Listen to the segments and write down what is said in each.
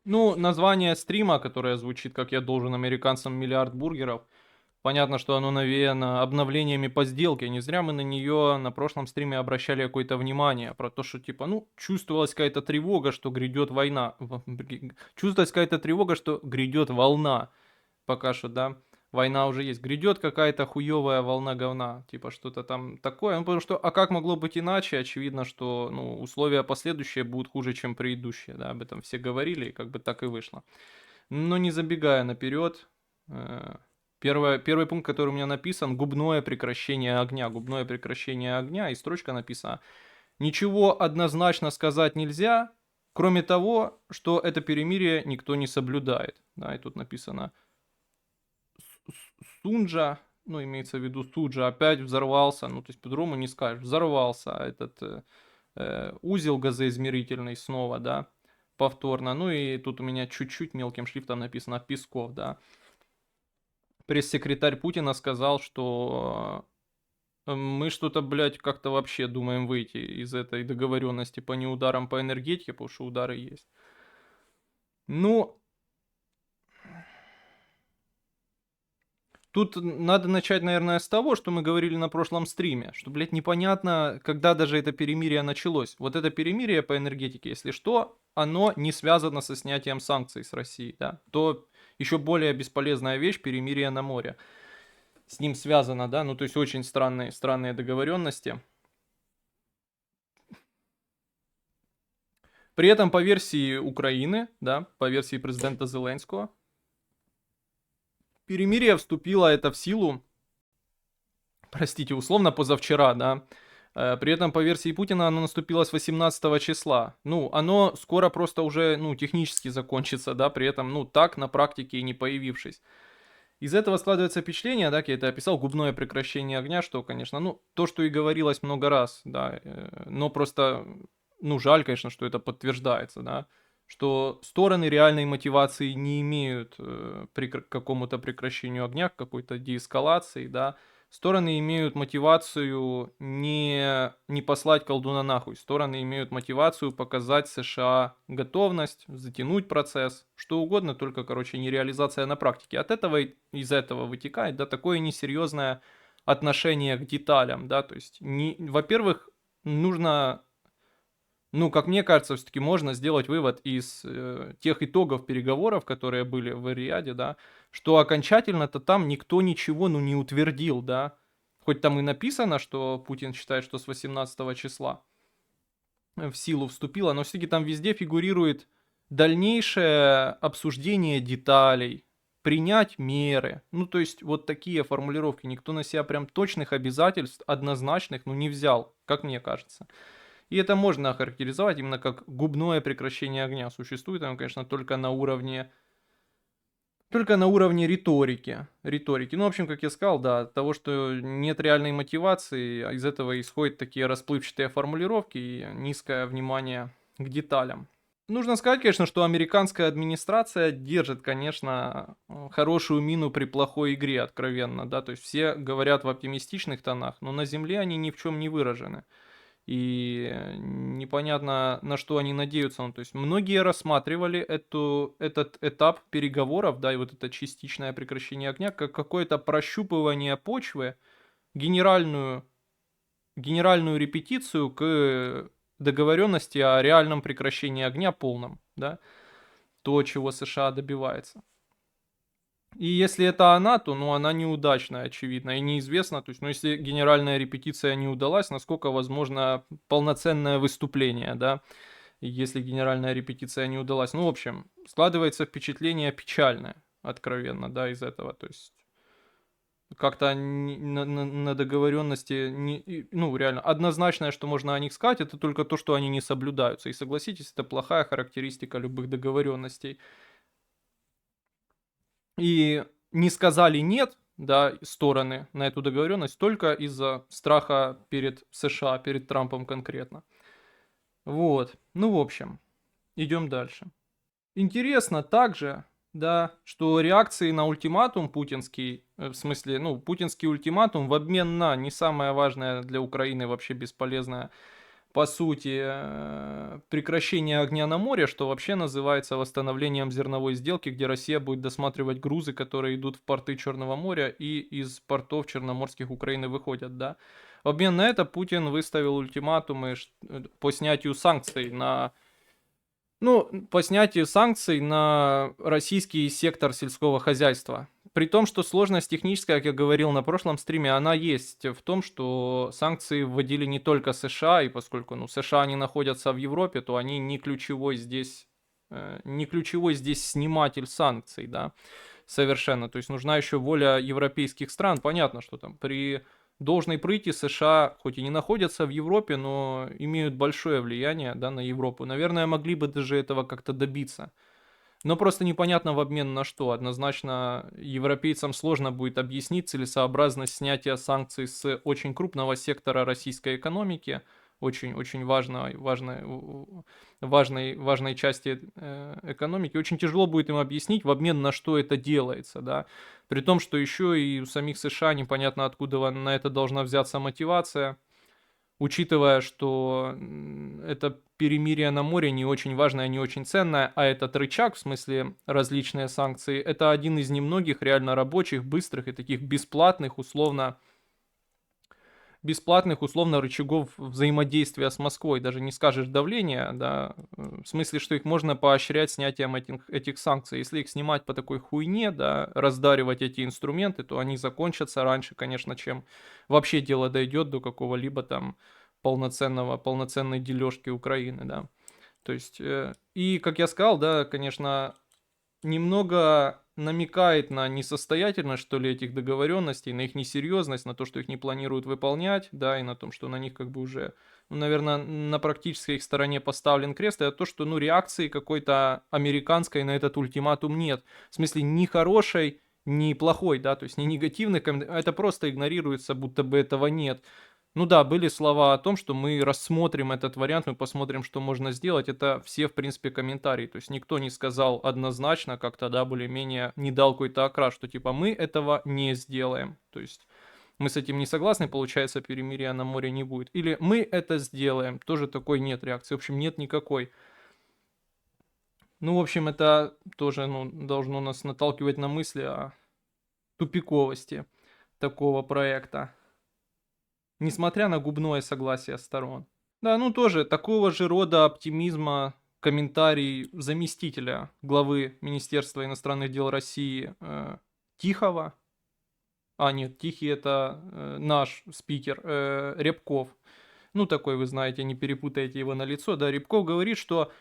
Ну, название стрима, которое звучит как «Я должен американцам миллиард бургеров», понятно, что оно навеяно обновлениями по сделке. Не зря мы на нее на прошлом стриме обращали какое-то внимание. Про то, что типа, ну, чувствовалась какая-то тревога, что грядет война. Чувствовалась какая-то тревога, что грядет волна. Пока что, да. Война уже есть. Грядет какая-то хуевая волна говна. Типа что-то там такое. Ну, потому что, а как могло быть иначе? Очевидно, что ну, условия последующие будут хуже, чем предыдущие. Да, об этом все говорили, и как бы так и вышло. Но не забегая наперед, первый пункт, который у меня написан, губное прекращение огня. Губное прекращение огня, и строчка написана. Ничего однозначно сказать нельзя, кроме того, что это перемирие никто не соблюдает. Да, и тут написано Сунджа, ну, имеется в виду Суджа, опять взорвался, ну, то есть по-другому не скажешь, взорвался этот узел газоизмерительный снова, да, повторно. Ну, и тут у меня чуть-чуть мелким шрифтом написано Песков, да. Пресс-секретарь Путина сказал, что мы что-то, блядь, как-то вообще думаем выйти из этой договоренности по неударам по энергетике, потому что удары есть. Ну, тут надо начать, наверное, с того, что мы говорили на прошлом стриме, что, блядь, непонятно, когда даже это перемирие началось. Вот это перемирие по энергетике, если что, оно не связано со снятием санкций с России, да. То еще более бесполезная вещь — перемирие на море. С ним связано, да, ну то есть очень странные договоренности. При этом по версии Украины, да, по версии президента Зеленского, перемирие вступило это в силу, простите, условно позавчера, да. При этом по версии Путина оно наступило с 18 числа. Ну, оно скоро просто уже, ну, технически закончится, да, при этом, ну, так на практике и не появившись. Из этого складывается впечатление, да, как я это описал, губное прекращение огня, что, конечно, ну, то, что и говорилось много раз, да, но просто, ну, жаль, конечно, что это подтверждается, да, что стороны реальной мотивации не имеют к какому-то прекращению огня, к какой-то деэскалации, да, стороны имеют мотивацию не послать колдуна нахуй. Стороны имеют мотивацию показать США готовность, затянуть процесс, что угодно, только, короче, не реализация на практике. От этого, из этого вытекает, да, такое несерьезное отношение к деталям, да, то есть, во-первых, нужно, ну, как мне кажется, все-таки можно сделать вывод из тех итогов переговоров, которые были в Риаде, да, что окончательно-то там никто ничего, ну, не утвердил, да. Хоть там и написано, что Путин считает, что с 18 числа в силу вступило, но все-таки там везде фигурирует дальнейшее обсуждение деталей, принять меры. Ну, то есть вот такие формулировки. Никто на себя прям точных обязательств однозначных, ну, не взял, как мне кажется. И это можно охарактеризовать именно как губное прекращение огня. Существует оно, конечно, только на уровне риторики. Риторики. Ну, в общем, как я сказал, да, от того, что нет реальной мотивации, а из этого исходят такие расплывчатые формулировки и низкое внимание к деталям. Нужно сказать, конечно, что американская администрация держит, конечно, хорошую мину при плохой игре, откровенно, да, то есть все говорят в оптимистичных тонах, но на земле они ни в чем не выражены. И непонятно, на что они надеются. Ну, то есть многие рассматривали этот этап переговоров, да, и вот это частичное прекращение огня, как какое-то прощупывание почвы, генеральную, генеральную репетицию к договоренности о реальном прекращении огня полном, да, то, чего США добивается. И если это она, то, ну, она неудачная, очевидно, и неизвестно, то есть, ну, если генеральная репетиция не удалась, насколько возможно полноценное выступление, да, если генеральная репетиция не удалась. Ну, в общем, складывается впечатление печальное, откровенно, да, из этого, то есть как-то на договоренности, ну, реально, однозначное, что можно о них сказать, это только то, что они не соблюдаются. И согласитесь, это плохая характеристика любых договоренностей. И не сказали нет, да, стороны на эту договоренность только из-за страха перед США, перед Трампом конкретно. Вот. Ну, в общем, идем дальше. Интересно также, да, что реакции на ультиматум путинский, в смысле, ну, путинский ультиматум в обмен на не самое важное для Украины, вообще бесполезное по сути, прекращение огня на море, что вообще называется восстановлением зерновой сделки, где Россия будет досматривать грузы, которые идут в порты Черного моря и из портов черноморских Украины выходят, да. В обмен на это Путин выставил ультиматумы по снятию санкций на по снятию санкций на российский сектор сельского хозяйства. При том, что сложность техническая, как я говорил на прошлом стриме, она есть в том, что санкции вводили не только США, и поскольку США не находятся в Европе, то они не ключевой здесь сниматель санкций, да, совершенно. То есть нужна еще воля европейских стран. Понятно, что там при должной прыти США, хоть и не находятся в Европе, но имеют большое влияние, да, на Европу. Наверное, могли бы даже этого как-то добиться. Но просто непонятно в обмен на что. Однозначно европейцам сложно будет объяснить целесообразность снятия санкций с очень крупного сектора российской экономики, очень важной части экономики. Очень тяжело будет им объяснить, в обмен на что это делается, да. При том, что еще и у самих США непонятно откуда на это должна взяться мотивация. Учитывая, что это перемирие на море не очень важное, не очень ценное, а этот рычаг, в смысле различные санкции, это один из немногих реально рабочих, быстрых и таких бесплатных условно рычагов взаимодействия с Москвой. Даже не скажешь давления, да, в смысле, что их можно поощрять снятием этих санкций. Если их снимать по такой хуйне, да, раздаривать эти инструменты, то они закончатся раньше, конечно, чем вообще дело дойдет до какого-либо там полноценной дележки Украины, да. То есть, и, как я сказал, да, конечно, немного намекает на несостоятельность, что ли, этих договоренностей, на их несерьезность, на то, что их не планируют выполнять, да, и на том, что на них как бы уже, наверное, на практической их стороне поставлен крест, это то, что, реакции какой-то американской на этот ультиматум нет. В смысле, ни хорошей, ни плохой, да, то есть не негативный, это просто игнорируется, будто бы этого нет. Ну да, были слова о том, что мы рассмотрим этот вариант, мы посмотрим, что можно сделать. Это все, в принципе, комментарии. То есть никто не сказал однозначно, как тогда более-менее не дал какой-то окрас, что типа мы этого не сделаем. То есть мы с этим не согласны, получается, перемирия на море не будет. Или мы это сделаем, тоже такой нет реакции. В общем, нет никакой. Ну, в общем, это тоже должно нас наталкивать на мысли о тупиковости такого проекта. Несмотря на губное согласие сторон. Да, тоже такого же рода оптимизма комментарий заместителя главы Министерства иностранных дел России Тихого. Нет, Тихий это наш спикер Рябков. Такой, вы знаете, не перепутайте его на лицо. Да, Рябков говорит, что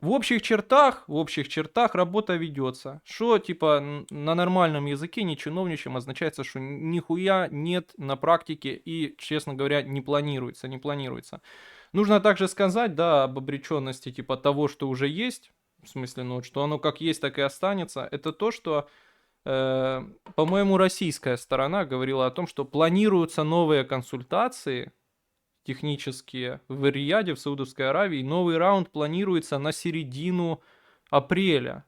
в общих чертах работа ведется. Что, типа, на нормальном языке, не чиновничьем, означается, что нихуя нет на практике и, честно говоря, не планируется. Нужно также сказать, да, об обреченности, типа, того, что уже есть, в смысле, что оно как есть, так и останется. Это то, что, по-моему, российская сторона говорила о том, что планируются новые консультации, технические в Рияде, в Саудовской Аравии. Новый раунд планируется на середину апреля.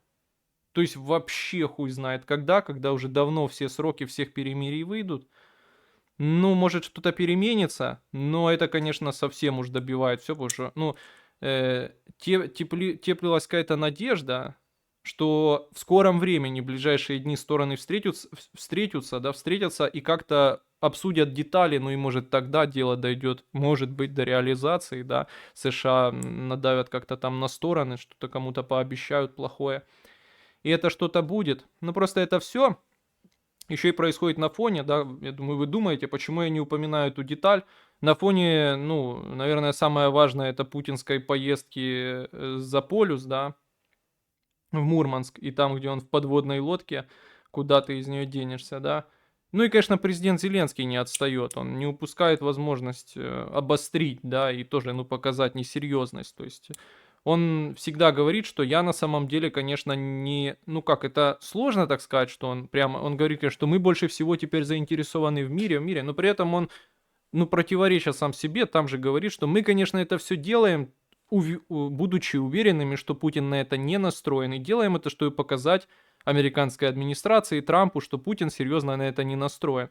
То есть вообще хуй знает когда уже давно все сроки всех перемирий выйдут. Может что-то переменится, но это, конечно, совсем уж добивает все, потому что, теплилась какая-то надежда, что в скором времени, в ближайшие дни стороны встретятся и как-то обсудят детали, и может тогда дело дойдет, может быть, до реализации, да, США надавят как-то там на стороны, что-то кому-то пообещают плохое, и это что-то будет. Просто это все еще и происходит на фоне, да, я думаю, вы думаете, почему я не упоминаю эту деталь, на фоне, наверное, самое важное, это путинской поездки за полюс, да, в Мурманск, и там, где он в подводной лодке, куда ты из нее денешься, да. И, конечно, президент Зеленский не отстает, он не упускает возможность обострить, да, и тоже, показать несерьезность, то есть он всегда говорит, что я на самом деле, конечно, не, это сложно так сказать, что он говорит, что мы больше всего теперь заинтересованы в мире, но при этом он, противореча сам себе, там же говорит, что мы, конечно, это все делаем, будучи уверенными, что Путин на это не настроен, и делаем это, чтобы показать американской администрации и Трампу, что Путин серьезно на это не настроен.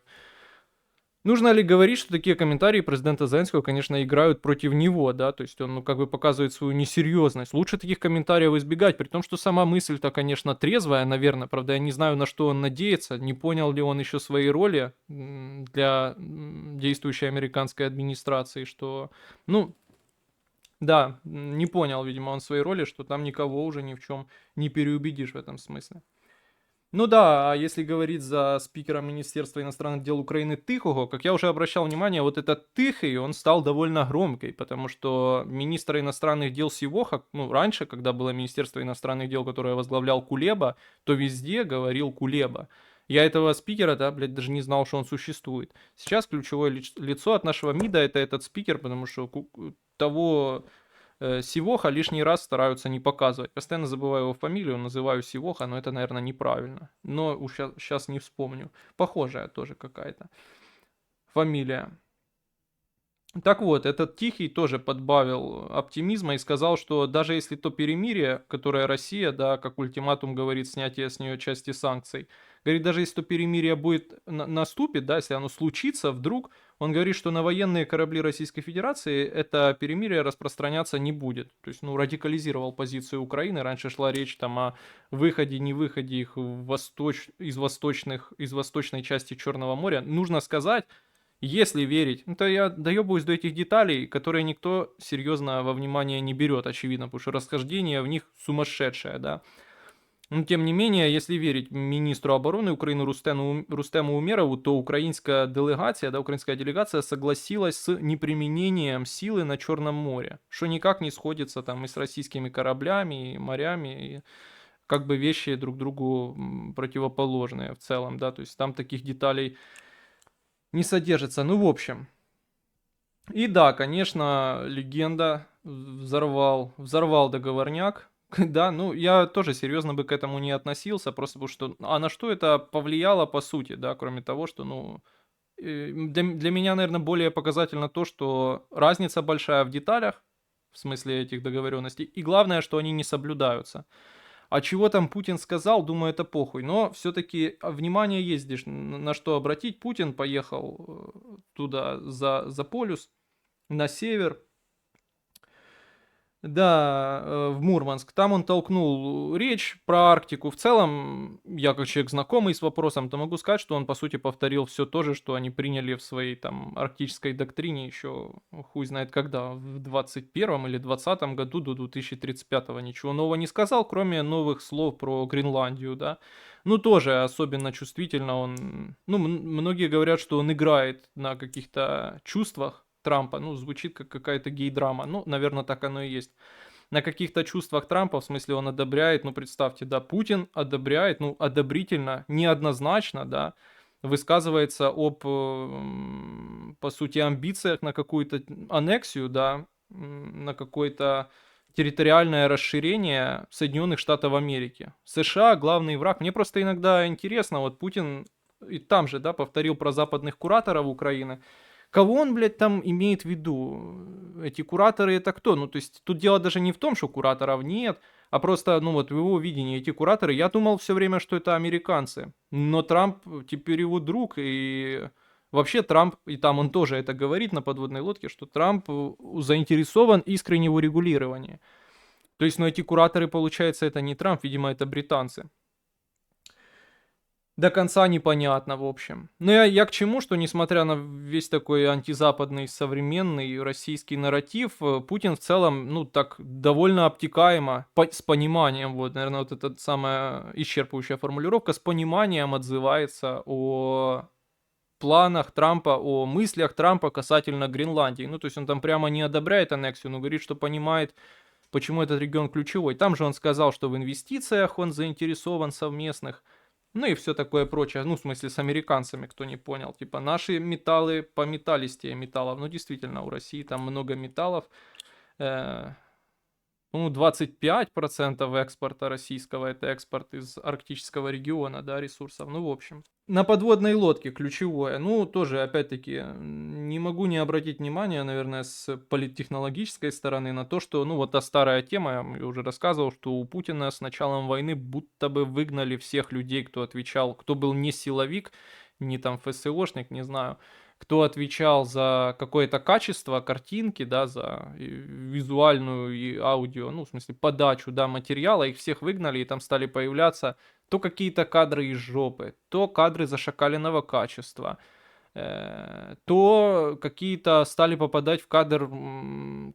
Нужно ли говорить, что такие комментарии президента Зеленского, конечно, играют против него, да, то есть он, ну, как бы показывает свою несерьезность. Лучше таких комментариев избегать, при том, что сама мысль-то, конечно, трезвая, наверное, правда, я не знаю, на что он надеется, не понял ли он еще своей роли для действующей американской администрации, что, ну, да, не понял, видимо, он своей роли, что там никого уже ни в чем не переубедишь в этом смысле. Ну да, а если говорить за спикера Министерства иностранных дел Украины Тыхого, как я уже обращал внимание, вот этот Тыхий, он стал довольно громкой, потому что министр иностранных дел Сивоха, ну, раньше, когда было Министерство иностранных дел, которое возглавлял Кулеба, то везде говорил Кулеба. Я этого спикера, да, блядь, даже не знал, что он существует. Сейчас ключевое лицо от нашего МИДа это этот спикер, потому что того Сивоха лишний раз стараются не показывать. Постоянно забываю его фамилию, называю Сивоха, но это, наверное, неправильно. Но сейчас не вспомню. Похожая тоже какая-то фамилия. Так вот, этот Тихий тоже подбавил оптимизма и сказал, что даже если то перемирие, которое Россия, да, как ультиматум говорит, снятие с нее части санкций, говорит, даже если то перемирие будет наступит, да, если оно случится вдруг, он говорит, что на военные корабли Российской Федерации это перемирие распространяться не будет. То есть, ну, радикализировал позицию Украины. Раньше шла речь там о выходе, не выходе их из восточной части Черного моря. Нужно сказать, если верить, ну, то я доебываюсь до этих деталей, которые никто серьезно во внимание не берет, очевидно, потому что расхождение в них сумасшедшее, да. Но тем не менее, если верить министру обороны Украины Рустему Умерову, то украинская делегация, да, украинская делегация согласилась с неприменением силы на Черном море, что никак не сходится там и с российскими кораблями, и морями, и как бы вещи друг другу противоположные в целом, да, то есть там таких деталей не содержится. Ну, в общем. И да, конечно, легенда взорвал договорняк. Да, ну я тоже серьезно бы к этому не относился, просто потому что, а на что это повлияло по сути, да, кроме того, что, ну, для меня, наверное, более показательно то, что разница большая в деталях, в смысле этих договоренностей, и главное, что они не соблюдаются. А чего там Путин сказал, думаю, это похуй. Но все-таки внимание есть здесь на что обратить. Путин поехал туда за полюс, на север, да, в Мурманск. Там он толкнул речь про Арктику. В целом, я как человек знакомый с вопросом, то могу сказать, что он, по сути, повторил все то же, что они приняли в своей там арктической доктрине еще хуй знает когда, в 21 или 20 году до 2035. Ничего нового не сказал, кроме новых слов про Гренландию, да. Ну, тоже особенно чувствительно он... Ну, многие говорят, что он играет на каких-то чувствах Трампа. Ну, звучит как какая-то гей-драма. Ну, наверное, так оно и есть. На каких-то чувствах Трампа, в смысле он одобряет, ну, представьте, да, Путин одобряет, ну, одобрительно, неоднозначно, да, высказывается об, по сути, амбициях на какую-то аннексию, да, на какое-то территориальное расширение Соединенных Штатов Америки. США главный враг. Мне просто иногда интересно, вот Путин и там же, да, повторил про западных кураторов Украины. Кого он, блядь, там имеет в виду? Эти кураторы это кто? Ну, то есть тут дело даже не в том, что кураторов нет, а просто, ну вот в его видении эти кураторы, я думал все время, что это американцы. Но Трамп теперь его друг, и вообще Трамп, и там он тоже это говорит на подводной лодке, что Трамп заинтересован искренне в урегулировании. То есть, ну эти кураторы, получается, это не Трамп, видимо, это британцы. До конца непонятно, в общем. Но я к чему, что несмотря на весь такой антизападный современный российский нарратив, Путин в целом, ну, так довольно обтекаемо, с пониманием, вот, наверное, вот эта самая исчерпывающая формулировка, с пониманием отзывается о планах Трампа, о мыслях Трампа касательно Гренландии. Ну, то есть он там прямо не одобряет аннексию, но говорит, что понимает, почему этот регион ключевой. Там же он сказал, что в инвестициях он заинтересован совместных. Ну и все такое прочее. Ну, в смысле, с американцами, кто не понял. Типа, наши металлы по металлистее металлов. Ну, действительно, у России там много металлов. Э, ну, 25% экспорта российского — это экспорт из арктического региона, да, ресурсов. Ну, в общем. На подводной лодке ключевое. Ну, тоже, опять-таки, не могу не обратить внимание, наверное, с политтехнологической стороны на то, что, ну, вот та старая тема, я уже рассказывал, что у Путина с началом войны будто бы выгнали всех людей, кто отвечал, кто был не силовик, не там ФСОшник, не знаю, кто отвечал за какое-то качество картинки, да, за визуальную и аудио, ну, в смысле, подачу, да, материала, их всех выгнали, и там стали появляться то какие-то кадры из жопы, то кадры зашакаленного качества, то какие-то стали попадать в кадр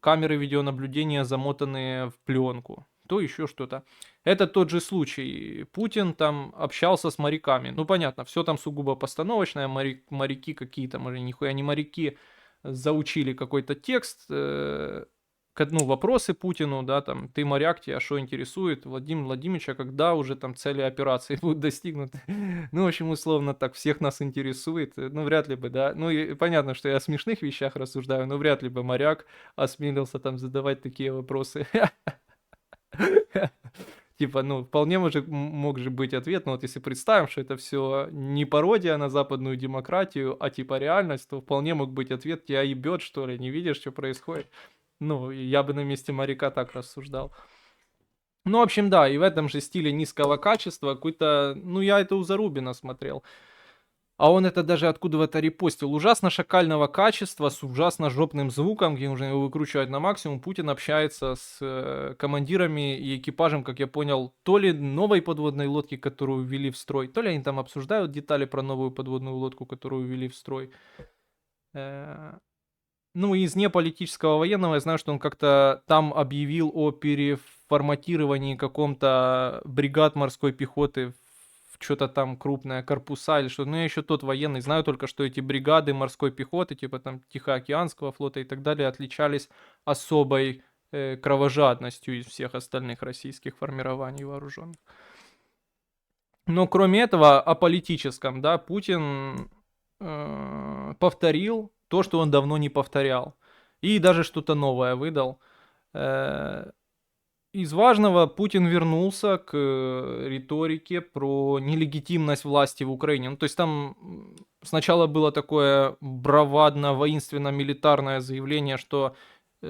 камеры видеонаблюдения, замотанные в пленку, то еще что-то. Это тот же случай. Путин там общался с моряками. Ну, понятно, все там сугубо постановочное. Моряки какие-то, может, нихуя не моряки, заучили какой-то текст, ну, вопросы Путину, да, там, ты моряк, тебя что интересует, Владимир Владимирович, а когда уже там цели операции будут достигнуты? Ну, в общем, условно так, всех нас интересует, ну, вряд ли бы, да, ну, и понятно, что я о смешных вещах рассуждаю, но вряд ли бы моряк осмелился там задавать такие вопросы. Типа, ну, вполне мог же быть ответ, но вот если представим, что это все не пародия на западную демократию, а типа реальность, то вполне мог быть ответ: тебя ебет, что ли, не видишь, что происходит? Ну, я бы на месте моряка так рассуждал. Ну, в общем, да, и в этом же стиле низкого качества какой-то, ну, я это у Зарубина смотрел, а он это даже откуда-то репостил. Ужасно шакального качества, с ужасно жопным звуком, где нужно его выкручивать на максимум. Путин общается с командирами и экипажем, как я понял, то ли новой подводной лодки, которую ввели в строй, то ли они там обсуждают детали про новую подводную лодку, которую ввели в строй. Ну, из неполитического военного я знаю, что он как-то там объявил о переформатировании каком-то бригад морской пехоты в что-то там крупное, корпуса или что. Ну, я еще тот военный, знаю только, что эти бригады морской пехоты, типа там Тихоокеанского флота и так далее, отличались особой кровожадностью из всех остальных российских формирований вооруженных. Но кроме этого, о политическом, да, Путин повторил то, что он давно не повторял. И даже что-то новое выдал. Из важного Путин вернулся к риторике про нелегитимность власти в Украине. Ну, то есть там сначала было такое бравадно-воинственно-милитарное заявление, что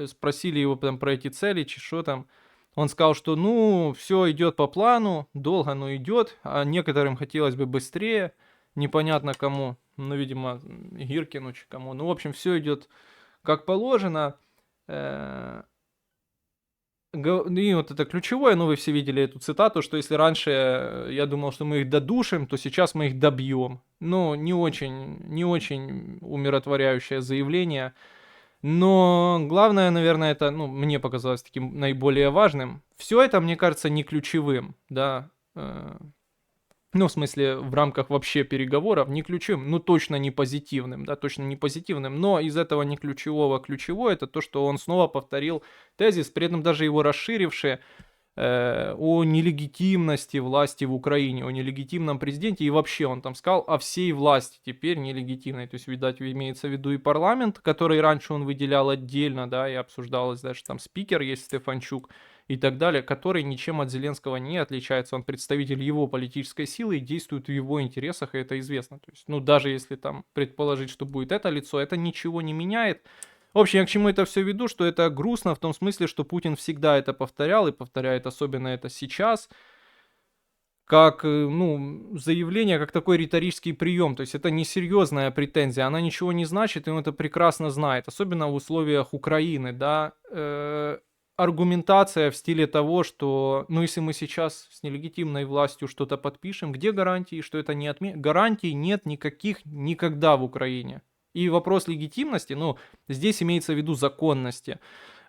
спросили его там про эти цели, что там. Он сказал, что ну, все идет по плану, долго, но идет, а некоторым хотелось бы быстрее, непонятно кому, ну, видимо, Гиркину, кому. Ну, в общем, все идет как положено. И вот это ключевое, ну вы все видели эту цитату, что если раньше я думал, что мы их додушим, то сейчас мы их добьем. Ну, не очень умиротворяющее заявление. Но главное, наверное, это, ну, мне показалось таким наиболее важным. Все это, мне кажется, не ключевым, да. Ну, в смысле, в рамках вообще переговоров, не ключевым, ну, точно не позитивным, да, точно не позитивным, но из этого не ключевого ключевое, это то, что он снова повторил тезис, при этом даже его расширивший, о нелегитимности власти в Украине, о нелегитимном президенте, и вообще он там сказал о всей власти теперь нелегитимной, то есть, видать, имеется в виду и парламент, который раньше он выделял отдельно, да, и обсуждалось даже там спикер есть Стефанчук, и так далее, который ничем от Зеленского не отличается. Он представитель его политической силы и действует в его интересах, и это известно. То есть, ну, даже если там предположить, что будет это лицо, это ничего не меняет. В общем, я к чему это все веду, что это грустно в том смысле, что Путин всегда это повторял и повторяет особенно это сейчас, как, ну, заявление, как такой риторический прием. То есть это несерьезная претензия, она ничего не значит, и он это прекрасно знает, особенно в условиях Украины, да. Аргументация в стиле того, что, ну, если мы сейчас с нелегитимной властью что-то подпишем, где гарантии, что это не отменит? Гарантий нет никаких никогда в Украине. И вопрос легитимности, ну, здесь имеется в виду законности.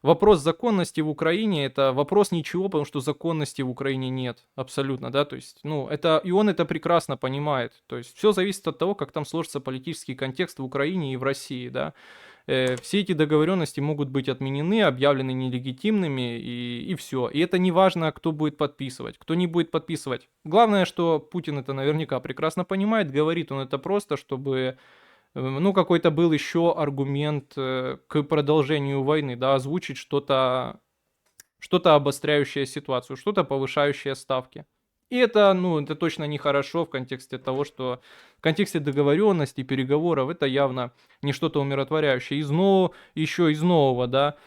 Вопрос законности в Украине — это вопрос ничего, потому что законности в Украине нет. Абсолютно, да, то есть, ну, это, и он это прекрасно понимает. То есть, все зависит от того, как там сложится политический контекст в Украине и в России, да. Все эти договоренности могут быть отменены, объявлены нелегитимными, и все. И это не важно, кто будет подписывать, кто не будет подписывать. Главное, что Путин это наверняка прекрасно понимает, говорит он это просто, чтобы, ну, какой-то был еще аргумент к продолжению войны, да, озвучить что-то обостряющее ситуацию, что-то повышающее ставки. И это, ну, это точно нехорошо в контексте того, что в контексте договоренности, переговоров, это явно не что-то умиротворяющее. Еще из нового, да,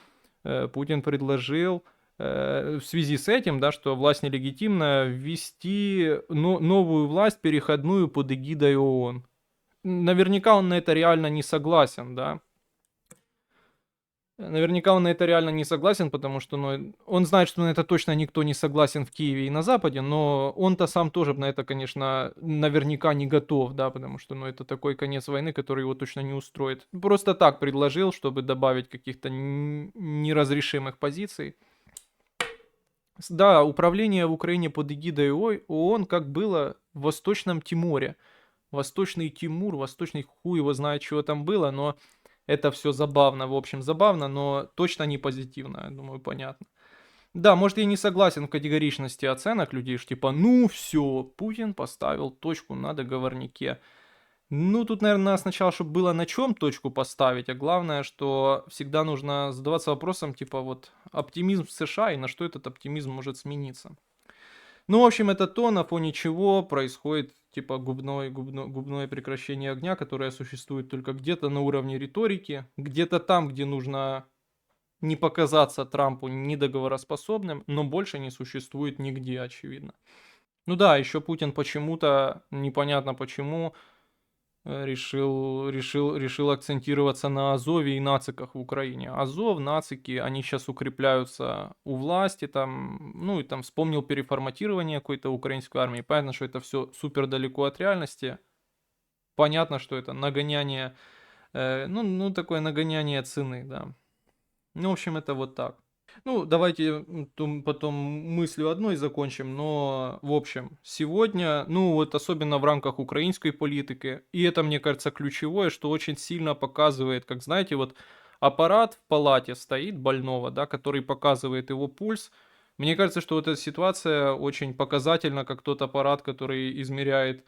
Путин предложил в связи с этим, да, что власть нелегитимна, ввести новую власть переходную под эгидой ООН. наверняка он на это реально не согласен, да. Наверняка он на это реально не согласен, потому что, ну, он знает, что на это точно никто не согласен в Киеве и на Западе, но он-то сам тоже на это, конечно, наверняка не готов, да, потому что, ну, это такой конец войны, который его точно не устроит. Просто так предложил, чтобы добавить каких-то неразрешимых позиций. Да, управление в Украине под эгидой ООН, как было в Восточном Тиморе. Восточный Тимур, Восточный хуй его знает, чего там было, но это все забавно, в общем, забавно, но точно не позитивно, я думаю, понятно. Да, может, я не согласен в категоричности оценок людей, что типа, ну все, Путин поставил точку на договорнике. Ну, тут, наверное, сначала, чтобы было на чем точку поставить, а главное, что всегда нужно задаваться вопросом, типа, вот, оптимизм в США и на что этот оптимизм может смениться. Ну, в общем, это то, на фоне чего происходит, типа, губное прекращение огня, которое существует только где-то на уровне риторики, где-то там, где нужно не показаться Трампу недоговороспособным, но больше не существует нигде, очевидно. Ну да, еще Путин почему-то, непонятно почему, решил акцентироваться на Азове и нациках в Украине. Азов, нацики, они сейчас укрепляются у власти, там, ну и там вспомнил переформатирование какой-то украинской армии. Понятно, что это все супер далеко от реальности. Понятно, что это нагоняние, ну такое нагоняние цены, да. Ну, в общем, это вот так. Ну, давайте потом мыслью одной закончим, но, в общем, сегодня, ну, вот особенно в рамках украинской политики, и это, мне кажется, ключевое, что очень сильно показывает, как, знаете, вот аппарат в палате стоит больного, да, который показывает его пульс. Мне кажется, что вот эта ситуация очень показательна, как тот аппарат, который измеряет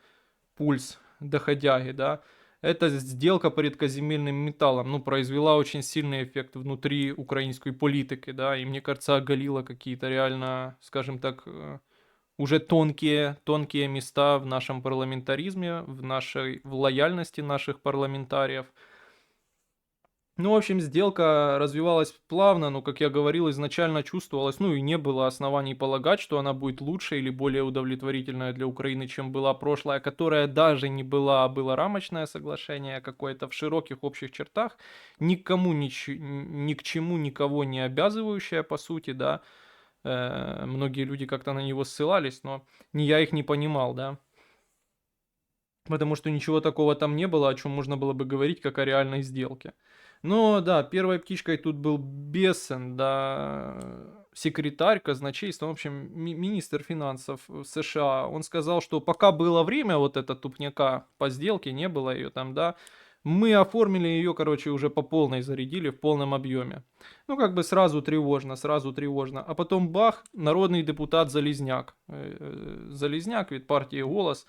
пульс доходяги, да, эта сделка по редкоземельным металлам, ну, произвела очень сильный эффект внутри украинской политики, да, и, мне кажется, оголила какие-то реально, скажем так, уже тонкие места в нашем парламентаризме, в лояльности наших парламентариев. Ну, в общем, сделка развивалась плавно, но, как я говорил, изначально чувствовалось, ну и не было оснований полагать, что она будет лучше или более удовлетворительная для Украины, чем была прошлая, которая даже не была, а было рамочное соглашение какое-то в широких общих чертах, никому ни к чему никого не обязывающее, по сути, да. Многие люди как-то на него ссылались, но я их не понимал, да. Потому что ничего такого там не было, о чем можно было бы говорить, как о реальной сделке. Но да, первой птичкой тут был Бессен, да, секретарь казначейства, в общем, министр финансов США. Он сказал, что пока было время вот это тупняка по сделке, не было ее там, да, мы оформили ее, короче, уже по полной зарядили, в полном объеме. Ну, как бы сразу тревожно, сразу тревожно. А потом бах, народный депутат Залезняк. Залезняк, ведь партии «Голос».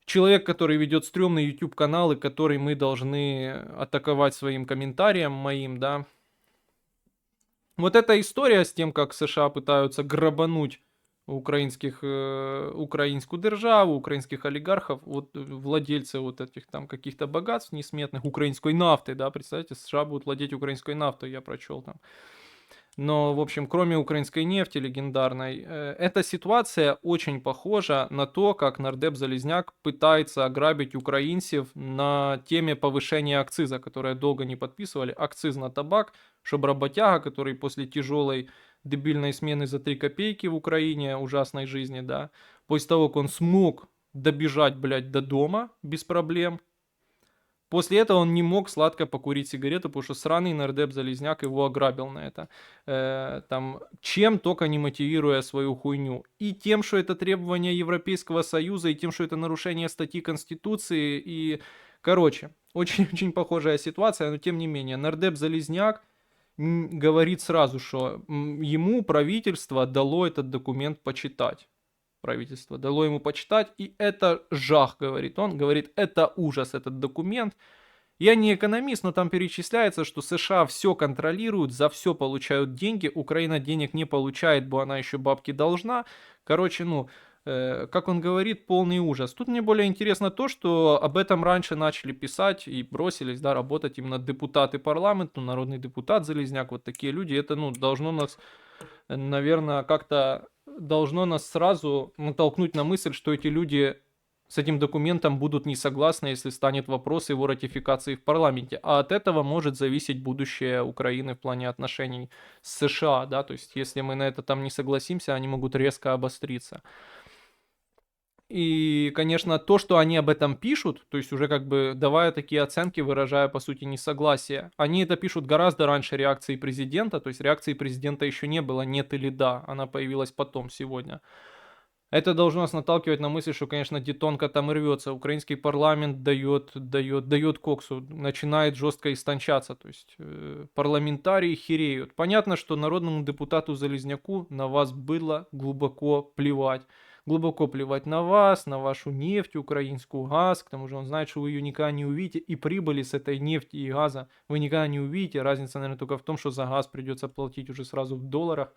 Человек, который ведет стрёмный YouTube канал и который мы должны атаковать своим комментарием моим, да. Вот эта история с тем, как США пытаются грабануть украинскую державу, украинских олигархов, вот владельцы вот этих там каких-то богатств несметных, украинской нафты, да, представьте, США будут владеть украинской нафтой, я прочел там. Но, в общем, кроме украинской нефти легендарной, эта ситуация очень похожа на то, как нардеп Залезняк пытается ограбить украинцев на теме повышения акциза, которое долго не подписывали. Акциз на табак, чтобы работяга, который после тяжелой дебильной смены за 3 копейки в Украине, ужасной жизни, да, после того, как он смог добежать, блядь, до дома без проблем, после этого он не мог сладко покурить сигарету, потому что сраный нардеп Залезняк его ограбил на это. Там, чем только не мотивируя свою хуйню. И тем, что это требование Европейского Союза, и тем, что это нарушение статьи Конституции. И, короче, очень-очень похожая ситуация, но тем не менее. Нардеп Залезняк говорит сразу, что ему правительство дало этот документ почитать. Правительство дало ему почитать, и это жах, говорит он, говорит, это ужас, этот документ. Я не экономист, но там перечисляется, что США все контролируют, за все получают деньги, Украина денег не получает, бо она еще бабки должна. Короче, ну, как он говорит, полный ужас. Тут мне более интересно то, что об этом раньше начали писать и бросились, да, работать именно депутаты парламента, народный депутат Залезняк, вот такие люди. Это, ну, должно нас, наверное, как-то должно нас сразу натолкнуть на мысль, что эти люди с этим документом будут не согласны, если станет вопрос его ратификации в парламенте. А от этого может зависеть будущее Украины в плане отношений с США, да, то есть если мы на это там не согласимся, они могут резко обостриться. И, конечно, то, что они об этом пишут, то есть уже как бы давая такие оценки, выражая, по сути, несогласие, они это пишут гораздо раньше реакции президента, то есть реакции президента еще не было, нет или да, она появилась потом, сегодня. Это должно нас наталкивать на мысль, что, конечно, детонка там и рвется. Украинский парламент дает коксу, начинает жестко истончаться. То есть парламентарии хереют. Понятно, что народному депутату Залезняку на вас было глубоко плевать. Глубоко плевать на вас, на вашу нефть, украинскую газ. К тому же он знает, что вы ее никогда не увидите. И прибыли с этой нефти и газа вы никогда не увидите. Разница, наверное, только в том, что за газ придется платить уже сразу в долларах.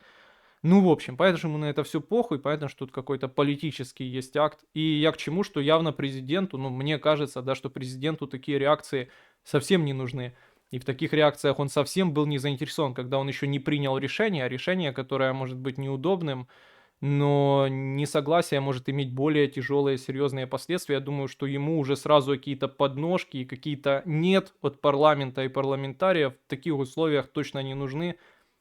Ну, в общем, понятно, что ему на это все похуй, понятно, что тут какой-то политический есть акт. И я к чему, что явно президенту, ну, мне кажется, да, что президенту такие реакции совсем не нужны. И в таких реакциях он совсем был не заинтересован, когда он еще не принял решение, решение, которое может быть неудобным, но несогласие может иметь более тяжелые, серьезные последствия. Я думаю, что ему уже сразу какие-то подножки и какие-то нет от парламента и парламентариев в таких условиях точно не нужны.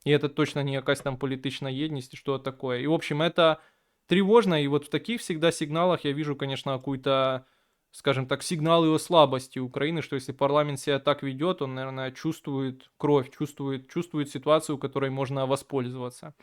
И это точно не якась там політична єдність, что такое. И, в общем, это тревожно. И вот в таких всегда сигналах я вижу, конечно, какую-то, скажем так, сигналы о слабости Украины, что если парламент себя так ведет, он, наверное, чувствует кровь, чувствует ситуацию, которой можно воспользоваться.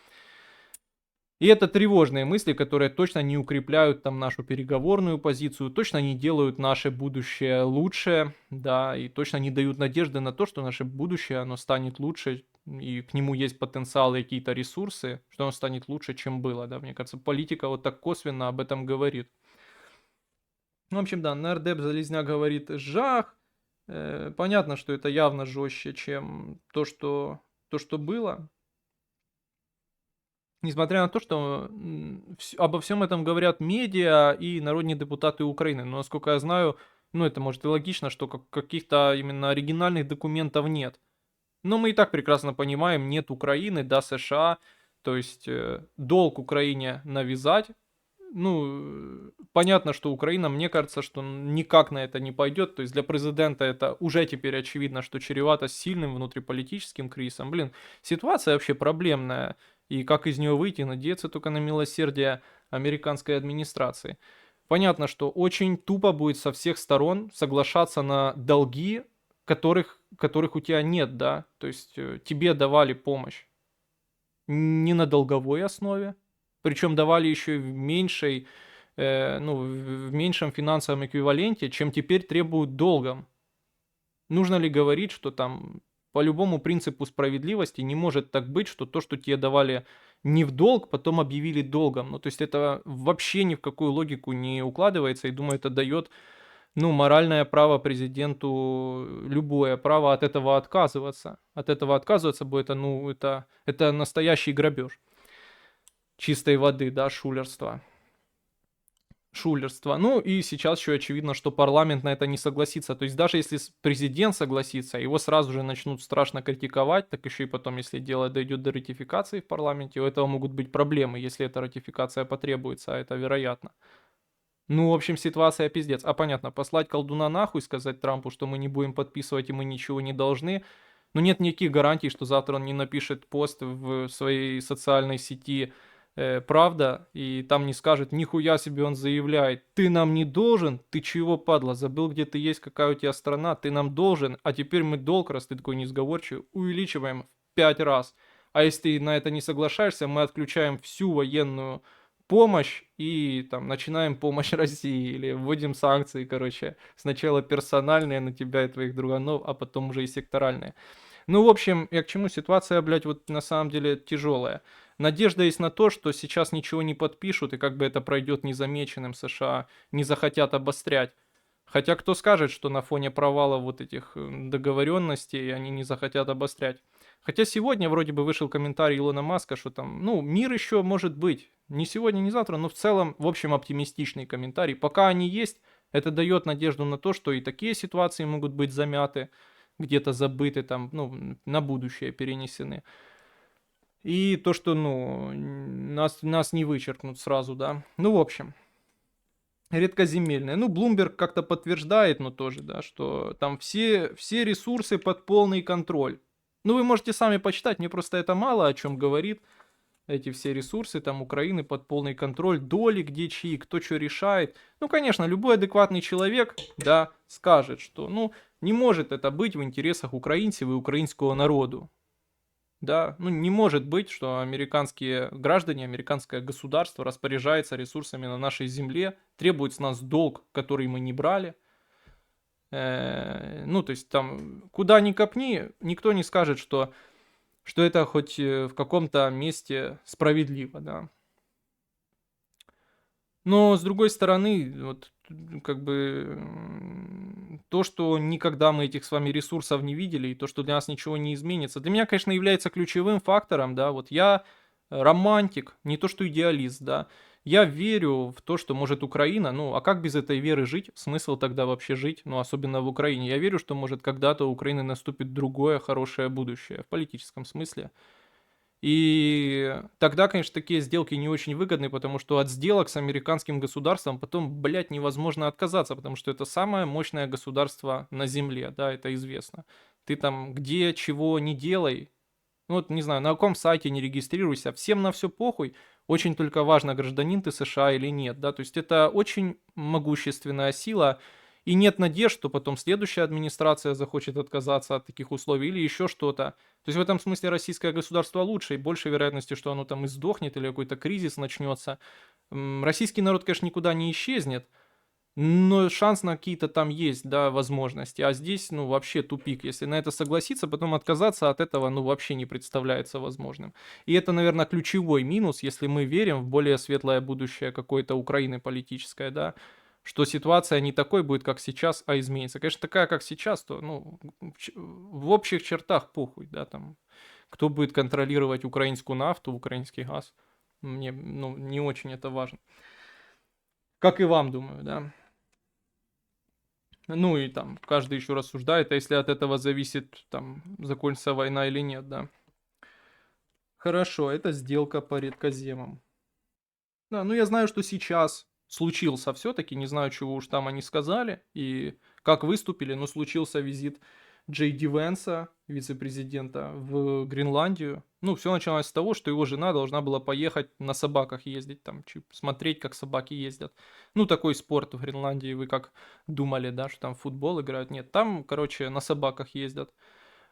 И это тревожные мысли, которые точно не укрепляют там нашу переговорную позицию, точно не делают наше будущее лучше, да, и точно не дают надежды на то, что наше будущее, оно станет лучше, и к нему есть потенциал и какие-то ресурсы, что оно станет лучше, чем было, да. Мне кажется, политика вот так косвенно об этом говорит. Ну, в общем, да, нардеп Залезняк говорит «жах». Понятно, что это явно жестче, чем то, что было. Несмотря на то, что обо всем этом говорят медиа и народные депутаты Украины. Но, насколько я знаю, ну, это может и логично, что каких-то именно оригинальных документов нет. Но мы и так прекрасно понимаем, нет Украины, да, США. То есть долг Украине навязать. Ну, понятно, что Украина, мне кажется, что никак на это не пойдет. То есть для президента это уже теперь очевидно, что чревато сильным внутриполитическим кризисом. Блин, ситуация вообще проблемная. И как из нее выйти, надеяться только на милосердие американской администрации. Понятно, что очень тупо будет со всех сторон соглашаться на долги, которых у тебя нет, да. То есть тебе давали помощь не на долговой основе, причем давали еще и в меньшей, ну, в меньшем финансовом эквиваленте, чем теперь требуют долгом. Нужно ли говорить, что там по любому принципу справедливости не может так быть, что то, что тебе давали не в долг, потом объявили долгом. Ну, то есть это вообще ни в какую логику не укладывается, и думаю, это дает, ну, моральное право президенту, любое право от этого отказываться. От этого отказываться будет, ну, это настоящий грабеж чистой воды, да, шулерство. Ну и сейчас еще очевидно, что парламент на это не согласится. То есть даже если президент согласится, его сразу же начнут страшно критиковать, так еще и потом, если дело дойдет до ратификации в парламенте, у этого могут быть проблемы, если эта ратификация потребуется, а это вероятно. Ну, в общем, ситуация пиздец. А понятно, послать колдуна нахуй, сказать Трампу, что мы не будем подписывать и мы ничего не должны. Но нет никаких гарантий, что завтра он не напишет пост в своей социальной сети «Правда», и там не скажет «Нихуя себе он заявляет, ты нам не должен, ты чего, падла, забыл, где ты есть, какая у тебя страна, ты нам должен, а теперь мы долг, раз ты такой несговорчивый, увеличиваем в 5 раз. А если ты на это не соглашаешься, мы отключаем всю военную помощь и там начинаем помощь России или вводим санкции, короче, сначала персональные на тебя и твоих друганов, а потом уже и секторальные». Ну, в общем, я к чему? Ситуация, блядь, вот на самом деле тяжелая. Надежда есть на то, что сейчас ничего не подпишут, и как бы это пройдет незамеченным, США не захотят обострять. Хотя кто скажет, что на фоне провала вот этих договоренностей они не захотят обострять. Хотя сегодня вроде бы вышел комментарий Илона Маска, что там, ну, мир еще может быть. Не сегодня, не завтра, но в целом, в общем, оптимистичный комментарий. Пока они есть, это дает надежду на то, что и такие ситуации могут быть замяты, где-то забыты, там, ну, на будущее перенесены. И то, что, ну, нас не вычеркнут сразу, да. Ну, в общем. редкоземельные. Ну, Bloomberg как-то подтверждает, но тоже, да, что там все ресурсы под полный контроль. Ну, вы можете сами почитать, мне просто это мало о чем говорит. Эти все ресурсы там Украины под полный контроль, доли где чьи, кто что решает. Ну, конечно, любой адекватный человек, да, скажет, что, ну, не может это быть в интересах украинцев и украинского народу. Да, ну не может быть, что американские граждане, американское государство распоряжается ресурсами на нашей земле, требует с нас долг, который мы не брали. Ну, то есть там, куда ни копни, никто не скажет, что это хоть в каком-то месте справедливо, да. Но с другой стороны, вот как бы то, что никогда мы этих с вами ресурсов не видели, и то, что для нас ничего не изменится, для меня, конечно, является ключевым фактором, да, вот я романтик, не то что идеалист, да, я верю в то, что может Украина, ну, а как без этой веры жить? Смысл тогда вообще жить, ну, особенно в Украине? Я верю, что может когда-то у Украины наступит другое хорошее будущее в политическом смысле. И тогда, конечно, такие сделки не очень выгодны, потому что от сделок с американским государством потом, блядь, невозможно отказаться, потому что это самое мощное государство на Земле, да, это известно. Ты там где, чего не делай, ну вот, не знаю, на каком сайте не регистрируйся, всем на все похуй, очень только важно, гражданин ты США или нет, да, то есть это очень могущественная сила, и нет надежд, что потом следующая администрация захочет отказаться от таких условий или еще что-то. То есть в этом смысле российское государство лучше, и больше вероятности, что оно там и сдохнет, или какой-то кризис начнется. Российский народ, конечно, никуда не исчезнет, но шанс на какие-то там есть, да, возможности. А здесь, ну, вообще тупик. Если на это согласиться, потом отказаться от этого, ну, вообще не представляется возможным. И это, наверное, ключевой минус, если мы верим в более светлое будущее какой-то Украины политическое, да, что ситуация не такой будет, как сейчас, а изменится. Конечно, такая, как сейчас, то, ну, в общих чертах похуй, да, там, кто будет контролировать украинскую нафту, украинский газ. Мне, ну, не очень это важно. Как и вам, думаю, да. Ну и там каждый еще рассуждает, а если от этого зависит, там, закончится война или нет, да. Хорошо, это сделка по редкоземам. Да, ну я знаю, что сейчас случился все-таки, не знаю, чего уж там они сказали и как выступили, но случился визит Джей Ди Венса, вице-президента, в Гренландию. Ну, все началось с того, что его жена должна была поехать на собаках ездить, там, смотреть, как собаки ездят. Ну, такой спорт в Гренландии, вы как думали, да, что там в футбол играют? Нет, там, короче, на собаках ездят.